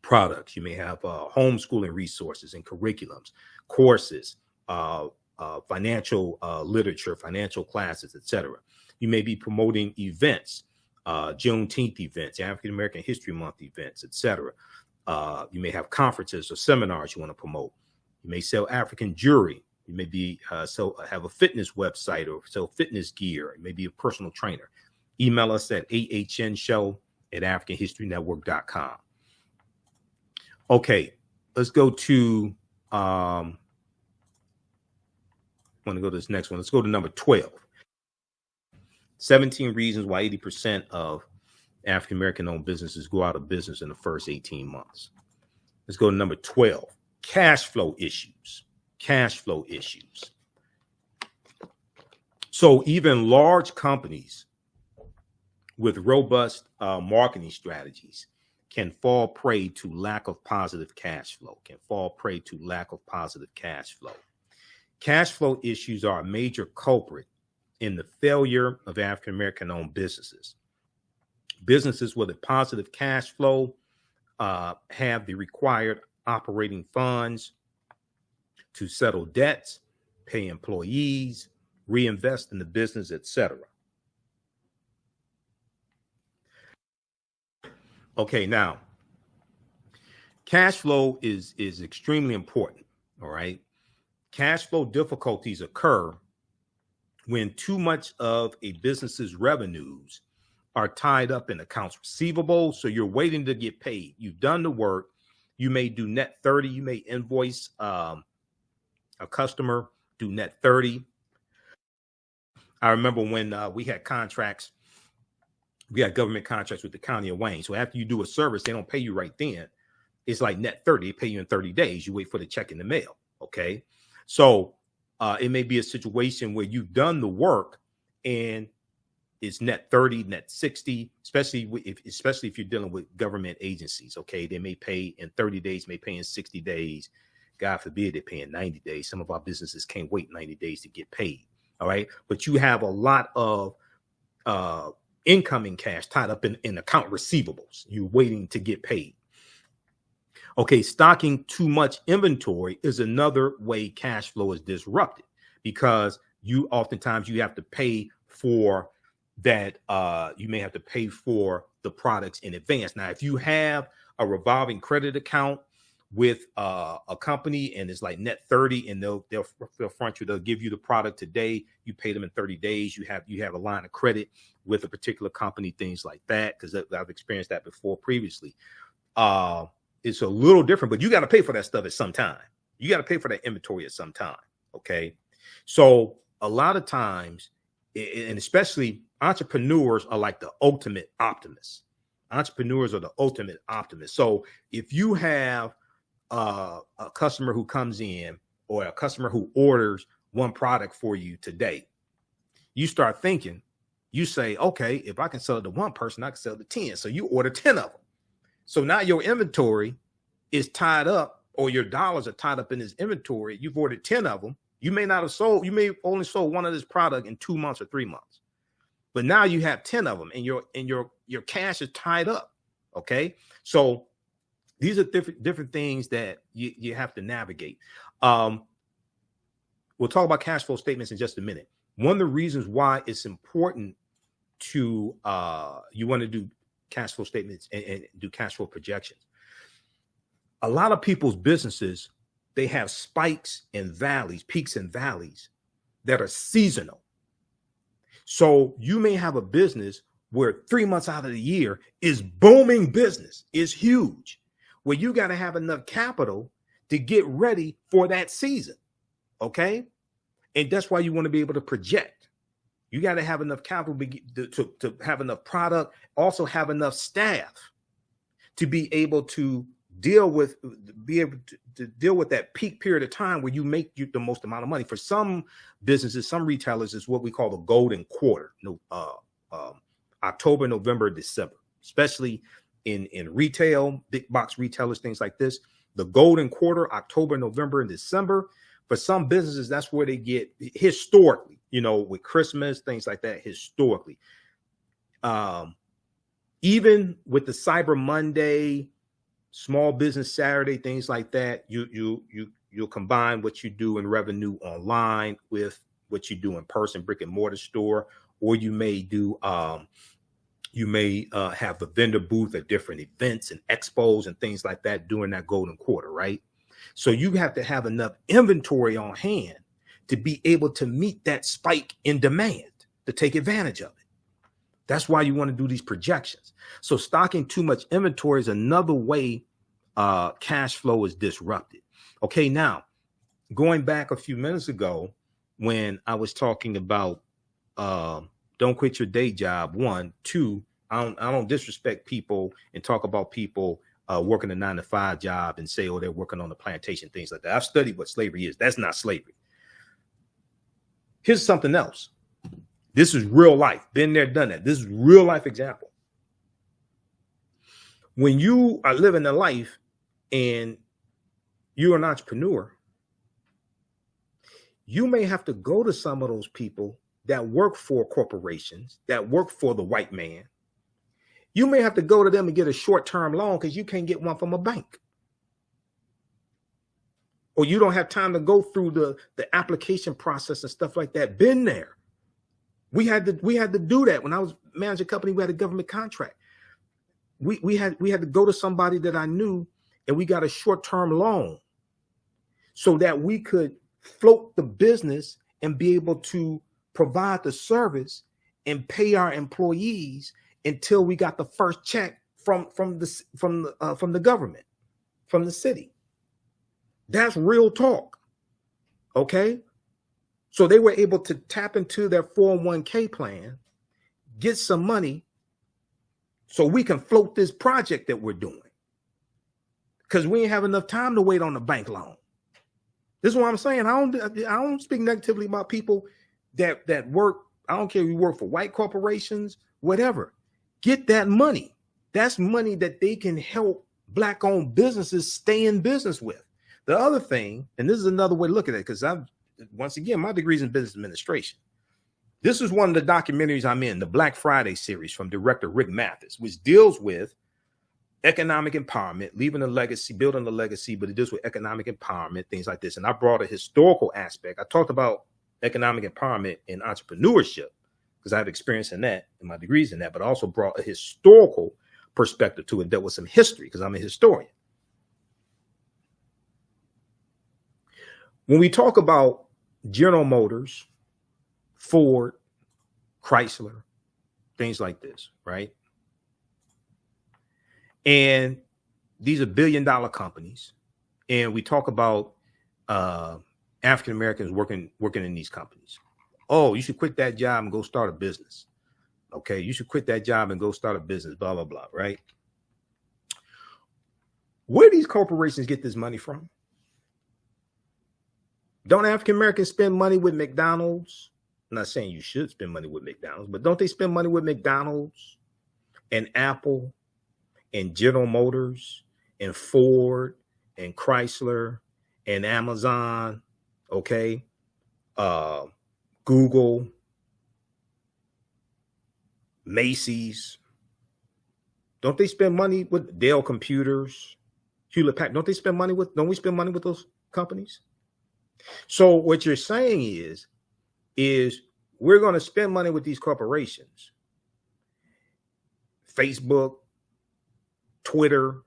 products. You may have homeschooling resources and curriculums, courses, financial literature, financial classes, etc. You may be promoting events, Juneteenth events, African American History Month events, etc. You may have conferences or seminars you want to promote. You may sell African jewelry. You may be have a fitness website or sell fitness gear. You may be a personal trainer. Email us at ahnshow@africanhistorynetwork.com. Okay, let's go to I want to go to this next one. Let's go to number 12. 17 reasons why 80% of African American owned businesses go out of business in the first 18 months. Let's go to number 12. Cash flow issues. Cash flow issues. So even large companies with robust marketing strategies can fall prey to lack of positive cash flow, Cash flow issues are a major culprit in the failure of African American owned businesses. Businesses with a positive cash flow have the required operating funds to settle debts, pay employees, reinvest in the business, etc. Okay, now, cash flow is extremely important, all right? Cash flow difficulties occur when too much of a business's revenues are tied up in accounts receivable, so you're waiting to get paid. You've done the work. You may do net 30. You may invoice a customer, do net 30. I remember when we had contracts, we had government contracts with the county of Wayne. So after you do a service, they don't pay you right then. It's like net 30. They pay you in 30 days. You wait for the check in the mail. Okay. So it may be a situation where you've done the work and it's net 30, net 60, especially if you're dealing with government agencies. Okay. They may pay in 30 days, may pay in 60 days. God forbid they pay in 90 days. Some of our businesses can't wait 90 days to get paid. All right. But you have a lot of incoming cash tied up in account receivables. You're waiting to get paid. Okay, stocking too much inventory is another way cash flow is disrupted, because oftentimes you have to pay for that. You may have to pay for the products in advance. Now, if you have a revolving credit account with a company and it's like net 30, and they'll front you, they'll give you the product today, you pay them in 30 days, you have a line of credit with a particular company, things like that, because I've experienced that before previously. It's a little different, but you got to pay for that stuff at some time. You got to pay for that inventory at some time. Okay. So a lot of times, and especially entrepreneurs are like the ultimate optimists. Entrepreneurs are the ultimate optimists. So if you have a customer who comes in, or a customer who orders one product for you today, you start thinking, you say, okay, if I can sell it to one person, I can sell it to 10. So you order 10 of them. So now your inventory is tied up, or your dollars are tied up in this inventory. You've ordered 10 of them. You may not have sold, you may only sold one of this product in 2 months or 3 months. But now you have 10 of them, and your cash is tied up. Okay. So These are different things that you have to navigate. We'll talk about cash flow statements in just a minute. One of the reasons why it's important to you want to do cash flow statements and do cash flow projections. A lot of people's businesses, they have spikes and valleys, peaks and valleys that are seasonal. So you may have a business where 3 months out of the year is booming business, is huge, where you got to have enough capital to get ready for that season. Okay. And that's why you want to be able to project. You got to have enough capital to have enough product, also have enough staff to be able to deal with that peak period of time where you make the most amount of money. For some businesses, some retailers, is what we call the golden quarter. October, November, December, especially in retail, big box retailers, things like this. The golden quarter, October, November, and December. For some businesses, that's where they get historically, with Christmas, things like that, historically. Even with the Cyber Monday, Small Business Saturday, things like that, you'll combine what you do in revenue online with what you do in person, brick and mortar store, or you may do have a vendor booth at different events and expos and things like that during that golden quarter, right? So you have to have enough inventory on hand to be able to meet that spike in demand, to take advantage of it. That's why you want to do these projections. So stocking too much inventory is another way cash flow is disrupted. Okay, now going back a few minutes ago when I was talking about don't quit your day job. 1, 2, I don't disrespect people and talk about people working a 9-to-5 job and say, oh, they're working on the plantation, things like that. I've studied what slavery is. That's not slavery. Here's something else. This is real life. Been there, done that. This is real life example. When you are living a life and you're an entrepreneur, you may have to go to some of those people that work for corporations, that work for the white man. You may have to go to them and get a short-term loan because you can't get one from a bank. Or you don't have time to go through the application process and stuff like that. Been there. We had to do that. When I was managing a company, we had a government contract. We had to go to somebody that I knew, and we got a short-term loan so that we could float the business and be able to provide the service and pay our employees until we got the first check from the government, from the city. That's real talk. Okay. So they were able to tap into their 401k plan, get some money so we can float this project that we're doing. Because we ain't have enough time to wait on the bank loan. This is what I'm saying. I don't speak negatively about people that work. I don't care if you work for white corporations, whatever. Get that money. That's money that they can help Black-owned businesses stay in business with. The other thing, and this is another way to look at it, because once again, my degree is in business administration. This is one of the documentaries I'm in, the Black Friday series from director Rick Mathis, which deals with economic empowerment, leaving a legacy, building a legacy, but it deals with economic empowerment, things like this. And I brought a historical aspect. I talked about economic empowerment and entrepreneurship because I have experience in that and my degrees in that, but I also brought a historical perspective to it, dealt with some history because I'm a historian. When we talk about General Motors, Ford, Chrysler, things like this, right? And these are billion-dollar companies. And we talk about African Americans working in these companies. Oh, you should quit that job and go start a business. Okay, you should quit that job and go start a business, blah, blah, blah, right? Where do these corporations get this money from? Don't African Americans spend money with McDonald's? I'm not saying you should spend money with McDonald's, but don't they spend money with McDonald's and Apple and General Motors and Ford and Chrysler and Amazon, okay? Google, Macy's. Don't they spend money with Dell Computers, Hewlett Packard, don't we spend money with those companies? So what you're saying is we're going to spend money with these corporations, Facebook, Twitter,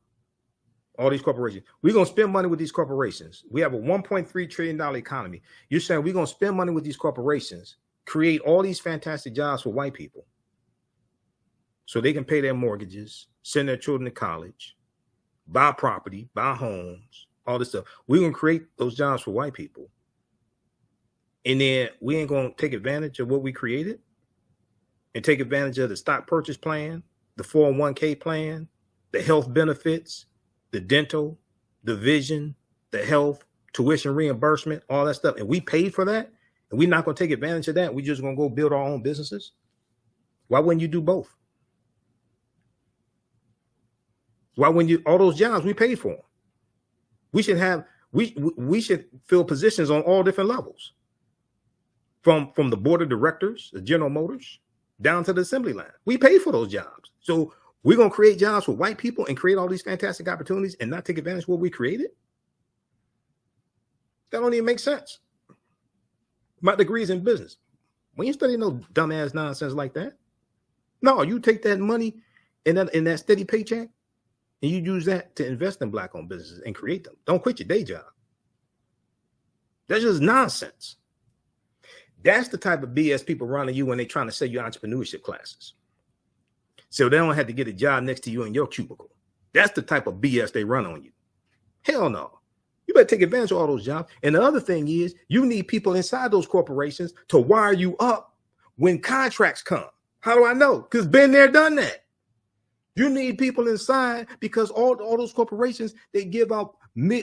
all these corporations. We're going to spend money with these corporations. We have a $1.3 trillion economy. You're saying we're going to spend money with these corporations, create all these fantastic jobs for white people so they can pay their mortgages, send their children to college, buy property, buy homes, all this stuff. We're going to create those jobs for white people. And then we ain't going to take advantage of what we created and take advantage of the stock purchase plan, the 401k plan, the health benefits, the dental, the vision, the health, tuition reimbursement, all that stuff. And we paid for that. And we're not going to take advantage of that. We're just going to go build our own businesses. Why wouldn't you do both? Why wouldn't you? All those jobs, we paid for them. We should fill positions on all different levels. From the board of directors, the General Motors, down to the assembly line. We pay for those jobs. So we're going to create jobs for white people and create all these fantastic opportunities and not take advantage of what we created? That don't even make sense. My degree's in business. When you study no dumbass nonsense like that, no, you take that money in that steady paycheck and you use that to invest in black-owned businesses and create them. Don't quit your day job. That's just nonsense. That's the type of BS people run on you when they're trying to sell you entrepreneurship classes. So they don't have to get a job next to you in your cubicle. That's the type of BS they run on you. Hell no. You better take advantage of all those jobs. And the other thing is you need people inside those corporations to wire you up when contracts come. How do I know? Because been there, done that. You need people inside because all those corporations, they give out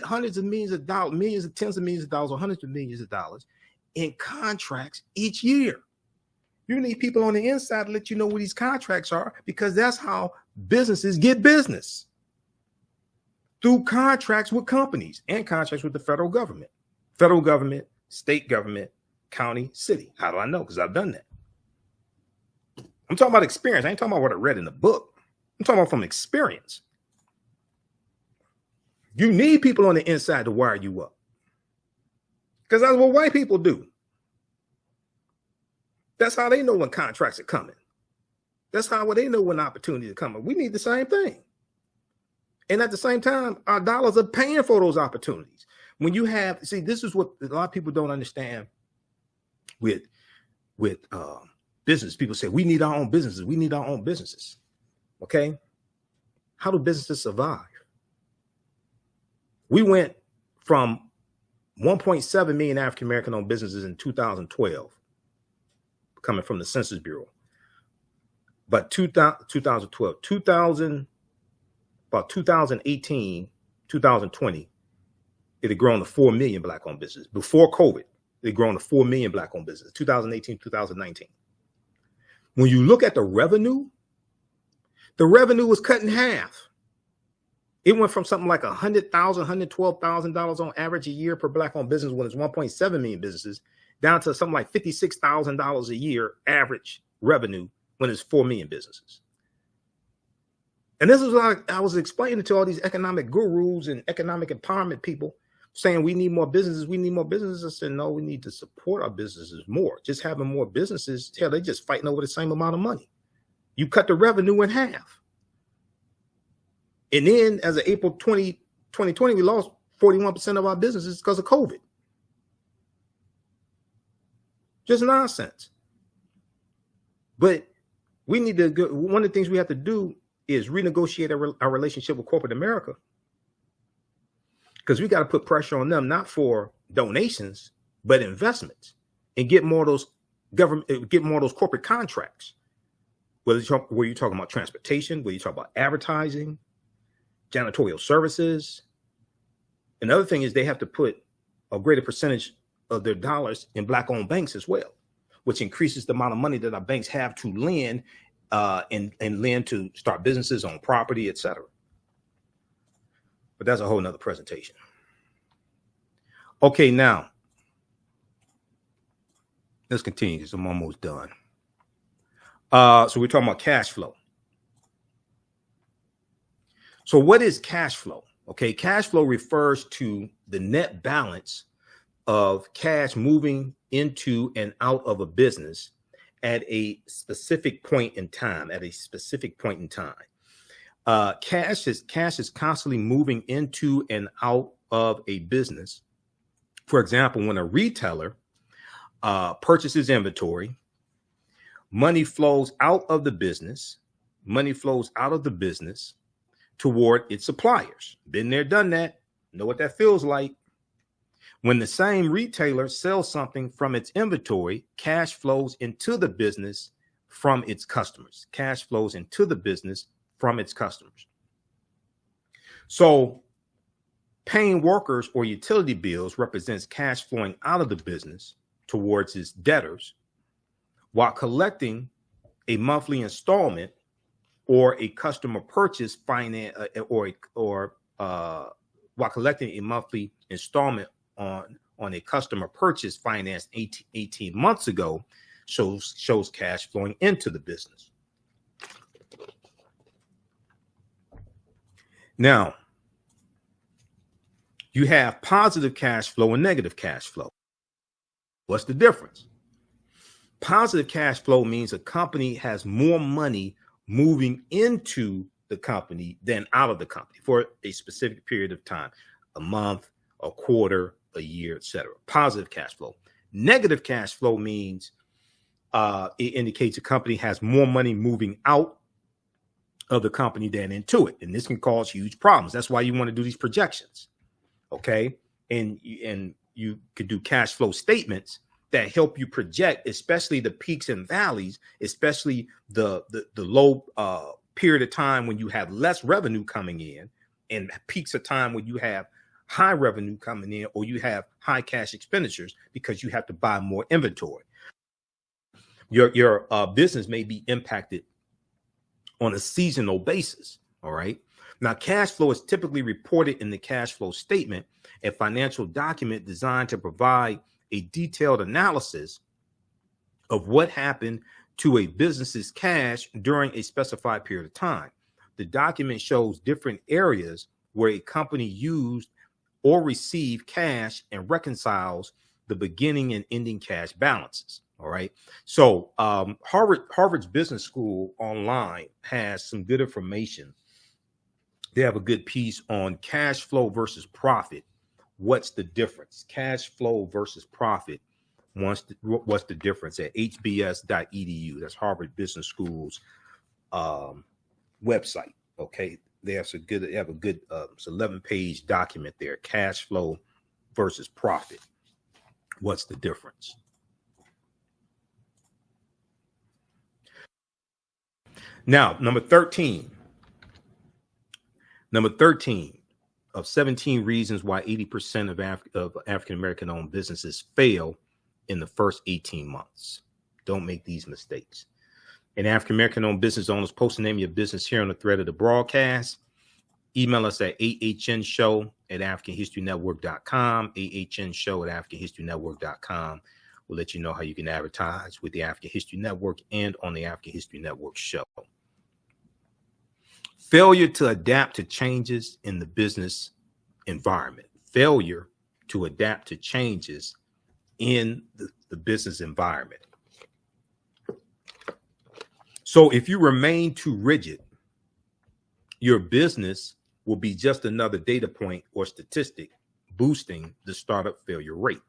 hundreds of millions of dollars, millions of tens of millions of dollars, or hundreds of millions of dollars in contracts each year. You need people on the inside to let you know what these contracts are because that's how businesses get business. Through contracts with companies and contracts with the federal government, state government, county, city. How do I know? Because I've done that. I'm talking about experience. I ain't talking about what I read in the book. I'm talking about from experience. You need people on the inside to wire you up. Because that's what white people do. That's how they know when contracts are coming. That's how they know when opportunities are coming. We need the same thing. And at the same time, our dollars are paying for those opportunities. When you have, see, this is what a lot of people don't understand with business. People say, we need our own businesses. We need our own businesses. Okay. How do businesses survive? We went from 1.7 million African-American owned businesses in 2012, coming from the Census Bureau. But 2012, about 2018, 2020, it had grown to 4 million black-owned businesses. Before COVID, it had grown to 4 million black-owned businesses, 2018, 2019. When you look at the revenue was cut in half. It went from something like $100,000, $112,000 on average a year per black-owned business when it's 1.7 million businesses, down to something like $56,000 a year average revenue when it's 4 million businesses. And this is what I was explaining to all these economic gurus and economic empowerment people saying we need more businesses. We need more businesses. I said, no, we need to support our businesses more. Just having more businesses, hell, they're just fighting over the same amount of money. You cut the revenue in half. And then as of April 2020, we lost 41% of our businesses because of COVID. Just nonsense. But we need to go, one of the things we have to do is renegotiate our relationship with corporate America. Because we got to put pressure on them, not for donations, but investments, and get more of those corporate contracts. Where you're talking about transportation, where you talk about advertising, janitorial services. Another thing is they have to put a greater percentage of their dollars in black-owned banks as well, which increases the amount of money that our banks have to lend and lend to start businesses on property, etc. But that's a whole nother presentation. Okay, now let's continue because I'm almost done. So we're talking about cash flow. So what is cash flow? Okay, cash flow refers to the net balance of cash moving into and out of a business at a specific point in time. Cash is constantly moving into and out of a business. For example, when a retailer purchases inventory, money flows out of the business. Money flows out of the business toward its suppliers. Been there, done that. Know what that feels like. When the same retailer sells something from its inventory, cash flows into the business from its customers. Cash flows into the business from its customers. So paying workers or utility bills represents cash flowing out of the business towards its debtors, while collecting a monthly installment or a customer purchase finance while collecting a monthly installment on a customer purchase financed 18 months ago shows cash flowing into the business. Now, you have positive cash flow and negative cash flow. What's the difference? Positive cash flow means a company has more money moving into the company than out of the company for a specific period of time, a month, a quarter, a year, etc. Positive cash flow. Negative cash flow means it indicates a company has more money moving out of the company than into it. And this can cause huge problems. That's why you want to do these projections. Okay. And you could do cash flow statements that help you project, especially the peaks and valleys, especially the low period of time when you have less revenue coming in, and peaks of time when you have high revenue coming in, or you have high cash expenditures because you have to buy more inventory. Your business may be impacted on a seasonal basis. All right. Now, cash flow is typically reported in the cash flow statement, a financial document designed to provide a detailed analysis of what happened to a business's cash during a specified period of time. The document shows different areas where a company used or received cash and reconciles the beginning and ending cash balances. All right. So Harvard's Business School online has some good information. They have a good piece on cash flow versus profit. What's the difference? Cash flow versus profit. What's the difference at hbs.edu? That's Harvard Business School's website. Okay, they have a good it's 11-page document there. Cash flow versus profit. What's the difference? Now, number 13 of 17 reasons why 80% of African-American owned businesses fail in the first 18 months. Don't make these mistakes. And African-American owned business owners, post the name of your business here on the thread of the broadcast. Email us at ahnshow@africanhistorynetwork.com, ahnshow@africanhistorynetwork.com. We'll let you know how you can advertise with the African History Network and on the African History Network show. Failure to adapt to changes in the business environment. Failure to adapt to changes in the business environment. So if you remain too rigid, your business will be just another data point or statistic boosting the startup failure rate.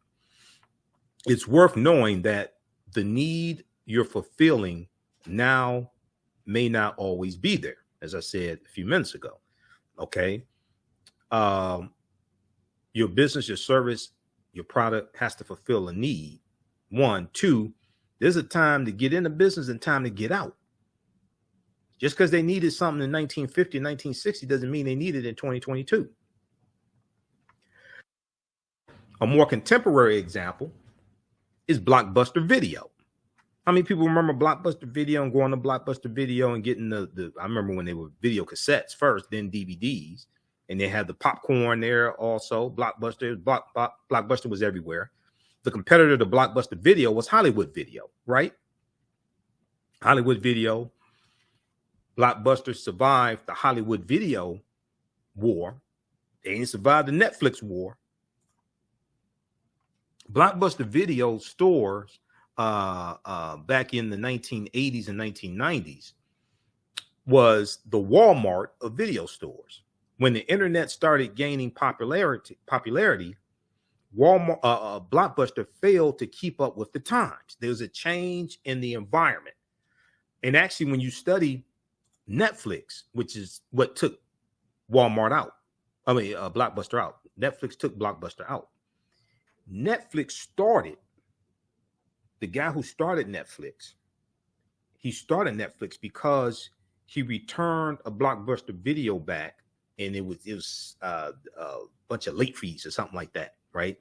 It's worth knowing that the need you're fulfilling now may not always be there, as I said a few minutes ago. Okay. Your business, your service, your product has to fulfill a need. 1, 2, there's a time to get into business and time to get out. Just because they needed something in 1950, 1960 doesn't mean they need it in 2022. A more contemporary example is Blockbuster Video. How many people remember Blockbuster Video and going to Blockbuster Video and getting I remember when they were video cassettes first, then DVDs, and they had the popcorn there also. Blockbuster was everywhere. The competitor to Blockbuster Video was Hollywood Video, right? Hollywood Video. Blockbuster survived the Hollywood Video war They didn't survive the Netflix war. Blockbuster video stores back in the 1980s and 1990s was the Walmart of video stores. When the internet started gaining popularity, Walmart, Blockbuster failed to keep up with the times. There was a change in the environment. And actually, when you study Netflix, which is what took Walmart out, Blockbuster out. Netflix took Blockbuster out. Netflix started, the guy who started Netflix, he started Netflix because he returned a Blockbuster video back, and it was a bunch of late fees or something like that, right?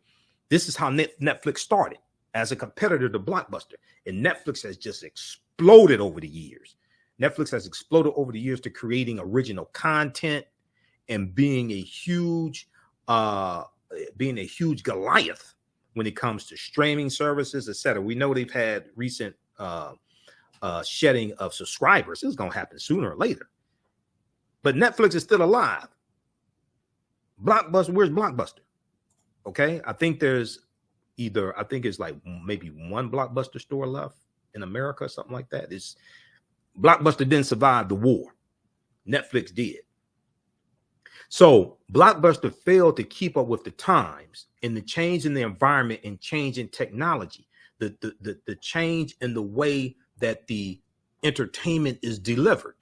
This is how Netflix started, as a competitor to Blockbuster. And Netflix has just exploded over the years. Netflix has exploded over the years to creating original content and being a huge Goliath when it comes to streaming services, etc. We know they've had recent shedding of subscribers. It's going to happen sooner or later. But Netflix is still alive. Blockbuster, where's Blockbuster? Okay, I think there's it's like maybe one Blockbuster store left in America or something like that. Blockbuster didn't survive the war. Netflix did. So Blockbuster failed to keep up with the times and the change in the environment and change in technology, the change in the way that the entertainment is delivered.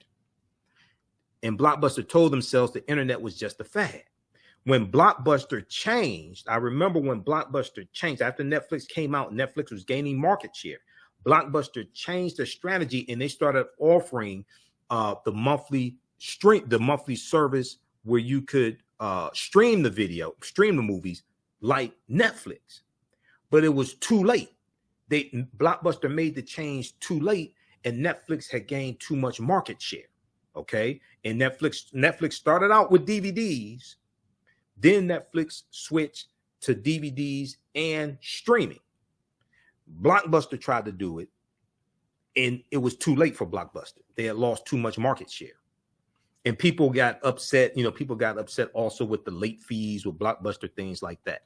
And Blockbuster told themselves the internet was just a fad. When Blockbuster changed, I remember when Blockbuster changed, after Netflix came out, Netflix was gaining market share. Blockbuster changed their strategy and they started offering the monthly service where you could stream the movies like Netflix. But it was too late. Blockbuster made the change too late, and Netflix had gained too much market share. Okay. And Netflix started out with DVDs. Then Netflix switched to DVDs and streaming. Blockbuster tried to do it, and it was too late for Blockbuster. They had lost too much market share. And people got upset. People got upset also with the late fees with Blockbuster, things like that.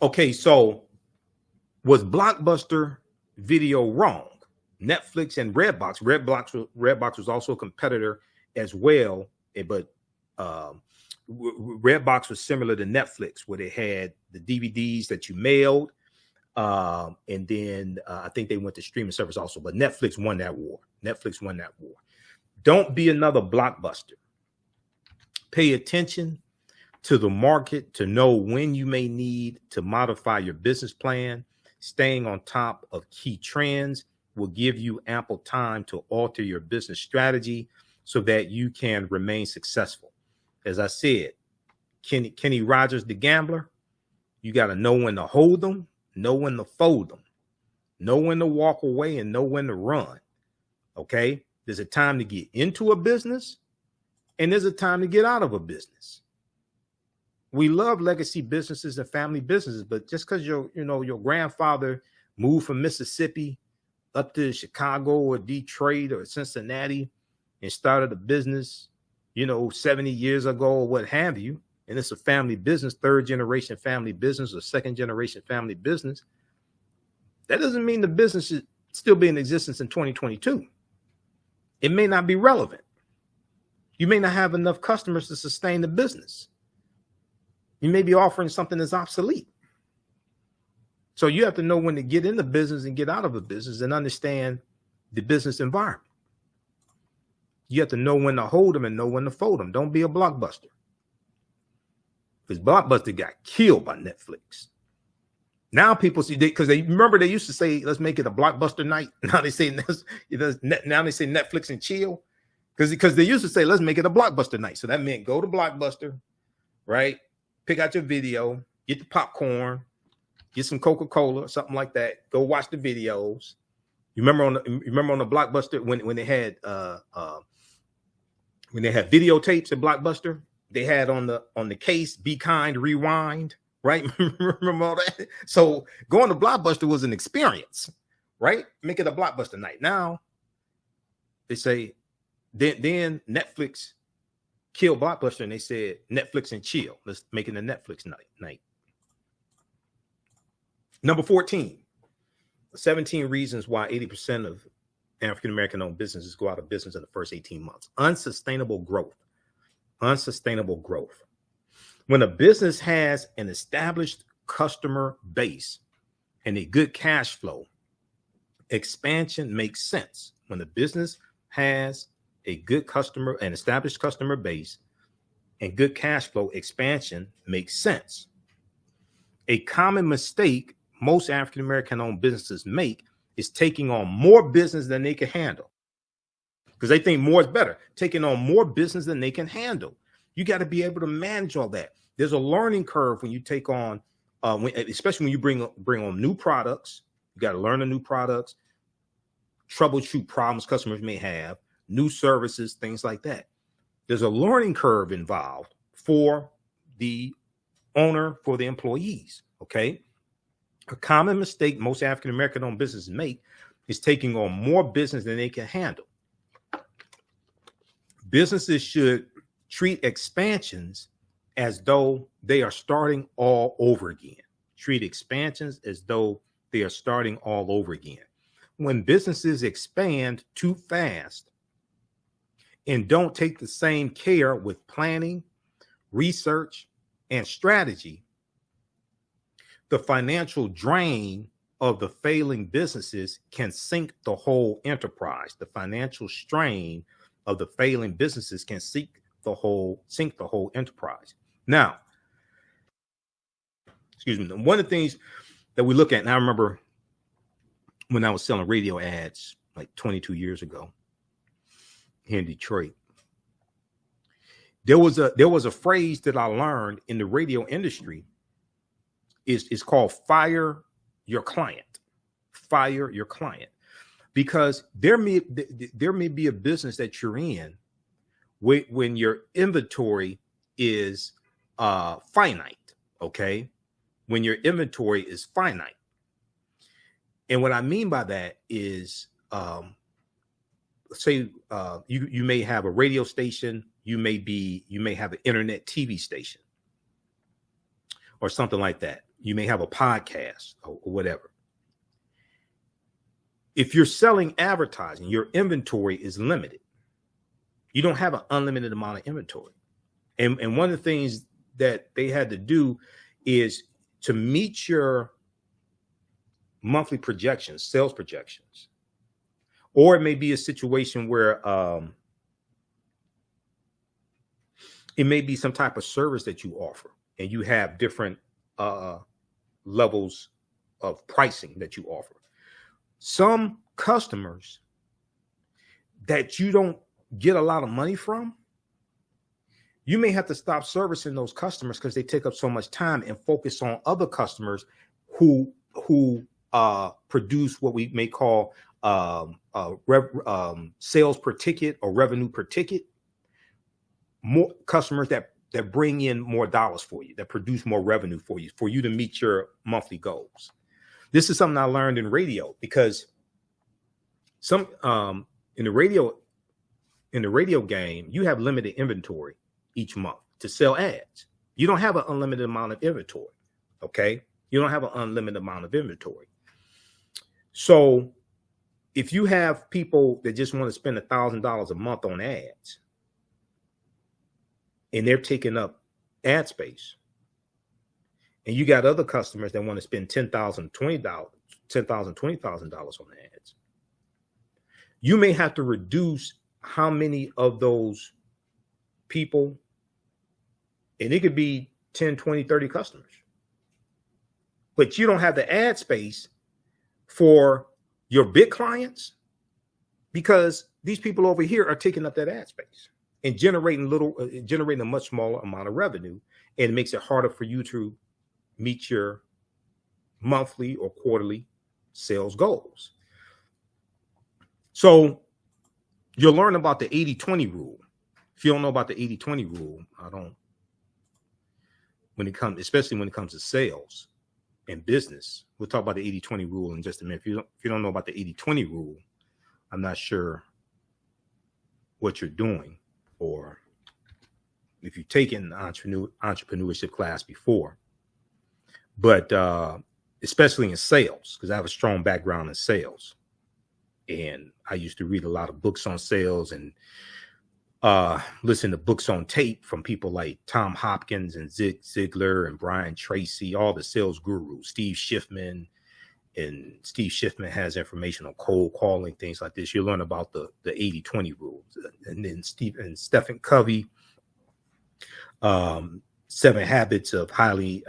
Okay, so was Blockbuster video wrong? Netflix and Redbox. Redbox was also a competitor as well, but Redbox was similar to Netflix, where they had the DVDs that you mailed, and then I think they went to streaming service also. But Netflix won that war. Don't be another Blockbuster. Pay attention to the market to know when you may need to modify your business plan. Staying on top of key trends will give you ample time to alter your business strategy so that you can remain successful. As I said, Kenny Rogers, the gambler, you got to know when to hold them, know when to fold them, know when to walk away, and know when to run. Okay? There's a time to get into a business, and there's a time to get out of a business. We love legacy businesses and family businesses, but just because your grandfather moved from Mississippi up to Chicago or Detroit or Cincinnati and started a business, 70 years ago or what have you, and it's a family business, third generation family business or second generation family business, that doesn't mean the business is still be in existence in 2022. It may not be relevant. You may not have enough customers to sustain the business. You may be offering something that's obsolete. So you have to know when to get in the business and get out of a business and understand the business environment. You have to know when to hold them and know when to fold them. Don't be a Blockbuster. Because Blockbuster got killed by Netflix. Now people see, because they remember they used to say, let's make it a Blockbuster night. Now they say Netflix and chill. Because they used to say, let's make it a Blockbuster night. So that meant go to Blockbuster, right? Pick out your video, get the popcorn, get some Coca-Cola or something like that. Go watch the videos. You remember on the Blockbuster when they had videotapes at Blockbuster, they had on the case, Be Kind, Rewind, right? Remember all that? So going to Blockbuster was an experience, right? Make it a Blockbuster night. Now they say, Then Netflix killed Blockbuster, and they said Netflix and chill. Let's make it a Netflix night. Number 14, 17 reasons why 80% of African-American owned businesses go out of business in the first 18 months. Unsustainable growth. Unsustainable growth. When a business has an established customer base and a good cash flow, expansion makes sense. When a business has a good customer, an established customer base and good cash flow, expansion makes sense. A common mistake most African-American owned businesses make is taking on more business than they can handle, because they think more is better. Taking on more business than they can handle. You got to be able to manage all that. There's a learning curve when you take on, especially when you bring on new products. You got to learn the new products, troubleshoot problems customers may have, new services, things like that. There's a learning curve involved for the owner, for the employees. Okay. A common mistake most African-American owned businesses make is taking on more business than they can handle. Businesses should treat expansions as though they are starting all over again. Treat expansions as though they are starting all over again. When businesses expand too fast and don't take the same care with planning, research, and strategy, the financial drain of the failing businesses can sink the whole enterprise. The financial strain of the failing businesses can sink the whole enterprise. Now, excuse me, one of the things that we look at, and I remember when I was selling radio ads like 22 years ago here in Detroit, there was a phrase that I learned in the radio industry. Is called fire your client. Fire your client. Because there may be a business that you're in when your inventory is finite. Okay. When your inventory is finite. And what I mean by that is, say you may have a radio station, you may have an internet TV station or something like that. You may have a podcast or whatever. If you're selling advertising, your inventory is limited. You don't have an unlimited amount of inventory. And one of the things that they had to do is to meet your monthly projections, sales projections. Or it may be a situation where it may be some type of service that you offer, and you have different levels of pricing that you offer. Some customers that you don't get a lot of money from, you may have to stop servicing those customers because they take up so much time and focus on other customers who produce what we may call sales per ticket or revenue per ticket. More customers that bring in more dollars for you, that produce more revenue for you to meet your monthly goals. This is something I learned in radio, because some in the radio game, you have limited inventory each month to sell ads. You don't have an unlimited amount of inventory. Okay. You don't have an unlimited amount of inventory. So if you have people that just want to spend $1,000 a month on ads, and they're taking up ad space, and you got other customers that want to spend $10,000, $20,000 on ads, you may have to reduce how many of those people, and it could be 10, 20, 30 customers, but you don't have the ad space for your big clients, because these people over here are taking up that ad space and generating a much smaller amount of revenue, and it makes it harder for you to meet your monthly or quarterly sales goals. So you'll learn about the 80-20 rule. If you don't know about the 80-20 rule, especially when it comes to sales and business. We'll talk about the 80-20 rule in just a minute. If you don't know about the 80-20 rule, I'm not sure what you're doing, or if you've taken entrepreneurship class before, but especially in sales, because I have a strong background in sales. And I used to read a lot of books on sales and listen to books on tape from people like Tom Hopkins and Zig Ziglar and Brian Tracy, all the sales gurus, Steve Schiffman. And Steve Schiffman has information on cold calling, things like this. You'll learn about the 80-20 rules. And then Stephen Covey, 7 Habits of highly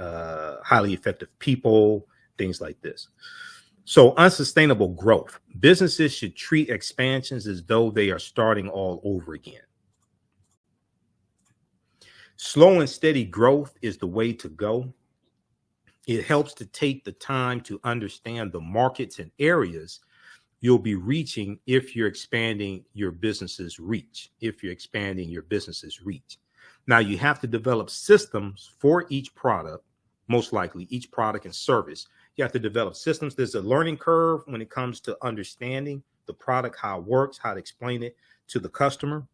effective people, things like this. So unsustainable growth. Businesses should treat expansions as though they are starting all over again. Slow and steady growth is the way to go. It helps to take the time to understand the markets and areas you'll be reaching if you're expanding your business's reach. Now, you have to develop systems for each product, most likely each product and service. You have to develop systems. There's a learning curve when it comes to understanding the product, how it works, how to explain it to the customer.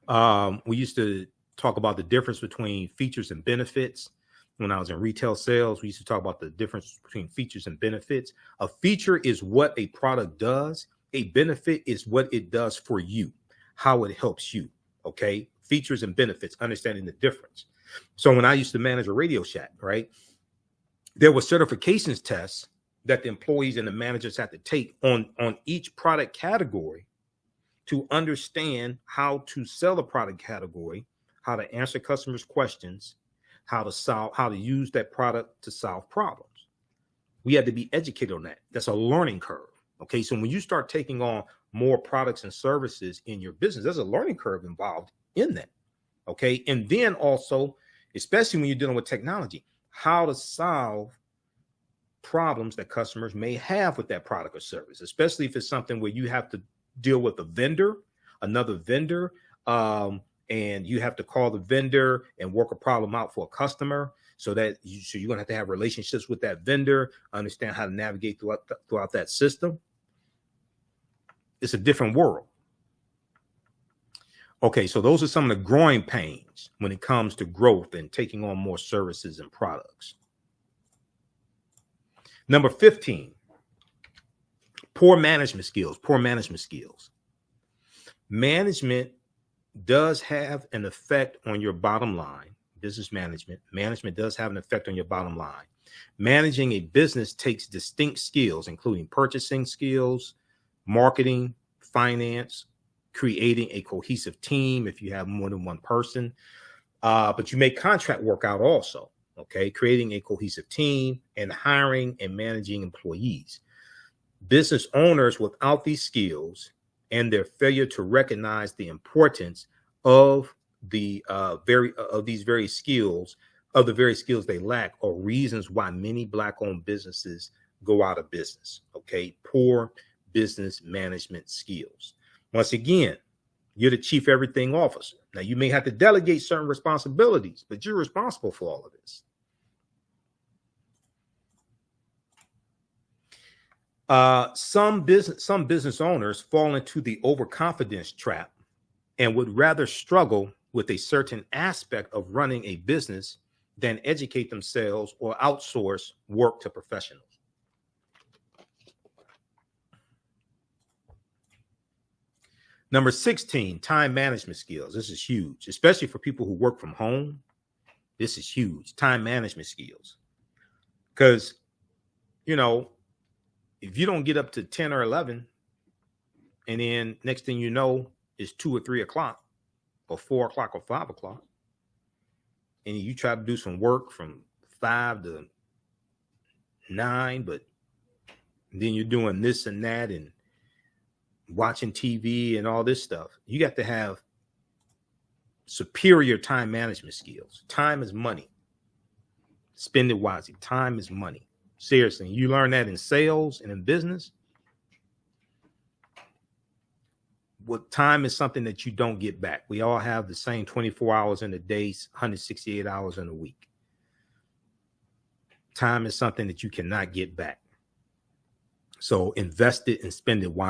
We used to talk about the difference between features and benefits. When I was in retail sales, we used to talk about the difference between features and benefits. A feature is what a product does. A benefit is what it does for you, how it helps you. Okay. Features and benefits, understanding the difference. So when I used to manage a Radio Shack, right, there were certifications tests that the employees and the managers had to take on each product category to understand how to sell a product category, how to answer customers' questions, how to use that product to solve problems. We had to be educated on that. That's a learning curve. Okay. So when you start taking on more products and services in your business, there's a learning curve involved in that. Okay. And then also, especially when you're dealing with technology, how to solve problems that customers may have with that product or service, especially if it's something where you have to deal with another vendor, and you have to call the vendor and work a problem out for a customer. So you're going to have relationships with that vendor, understand how to navigate throughout that system. It's a different world. Okay, so those are some of the growing pains when it comes to growth and taking on more services and products. Number 15, poor management skills. Management does have an effect on your bottom line. Business management does have an effect on your bottom line. Managing a business takes distinct skills, including purchasing skills, marketing, finance, creating a cohesive team if you have more than one person. But you make contract work out also. Okay, creating a cohesive team and hiring and managing employees. Business owners without these skills and their failure to recognize the importance of the very skills they lack are reasons why many Black-owned businesses go out of business. Okay, poor business management skills. Once again, you're the chief everything officer. Now, you may have to delegate certain responsibilities, but you're responsible for all of this. Some business owners fall into the overconfidence trap and would rather struggle with a certain aspect of running a business than educate themselves or outsource work to professionals. Number 16, time management skills. This is huge, especially for people who work from home. This is huge, time management skills. Because, if you don't get up to 10 or 11, and then next thing you know, it's 2 or 3 o'clock or 4 o'clock or 5 o'clock, and you try to do some work from 5 to 9, but then you're doing this and that and watching TV and all this stuff. You got to have superior time management skills. Time is money. Spend it wisely. Time is money. Seriously, you learn that in sales and in business. What time is something that you don't get back. We all have the same 24 hours in a day, 168 hours in a week. Time is something that you cannot get back. So invest it and spend it wisely.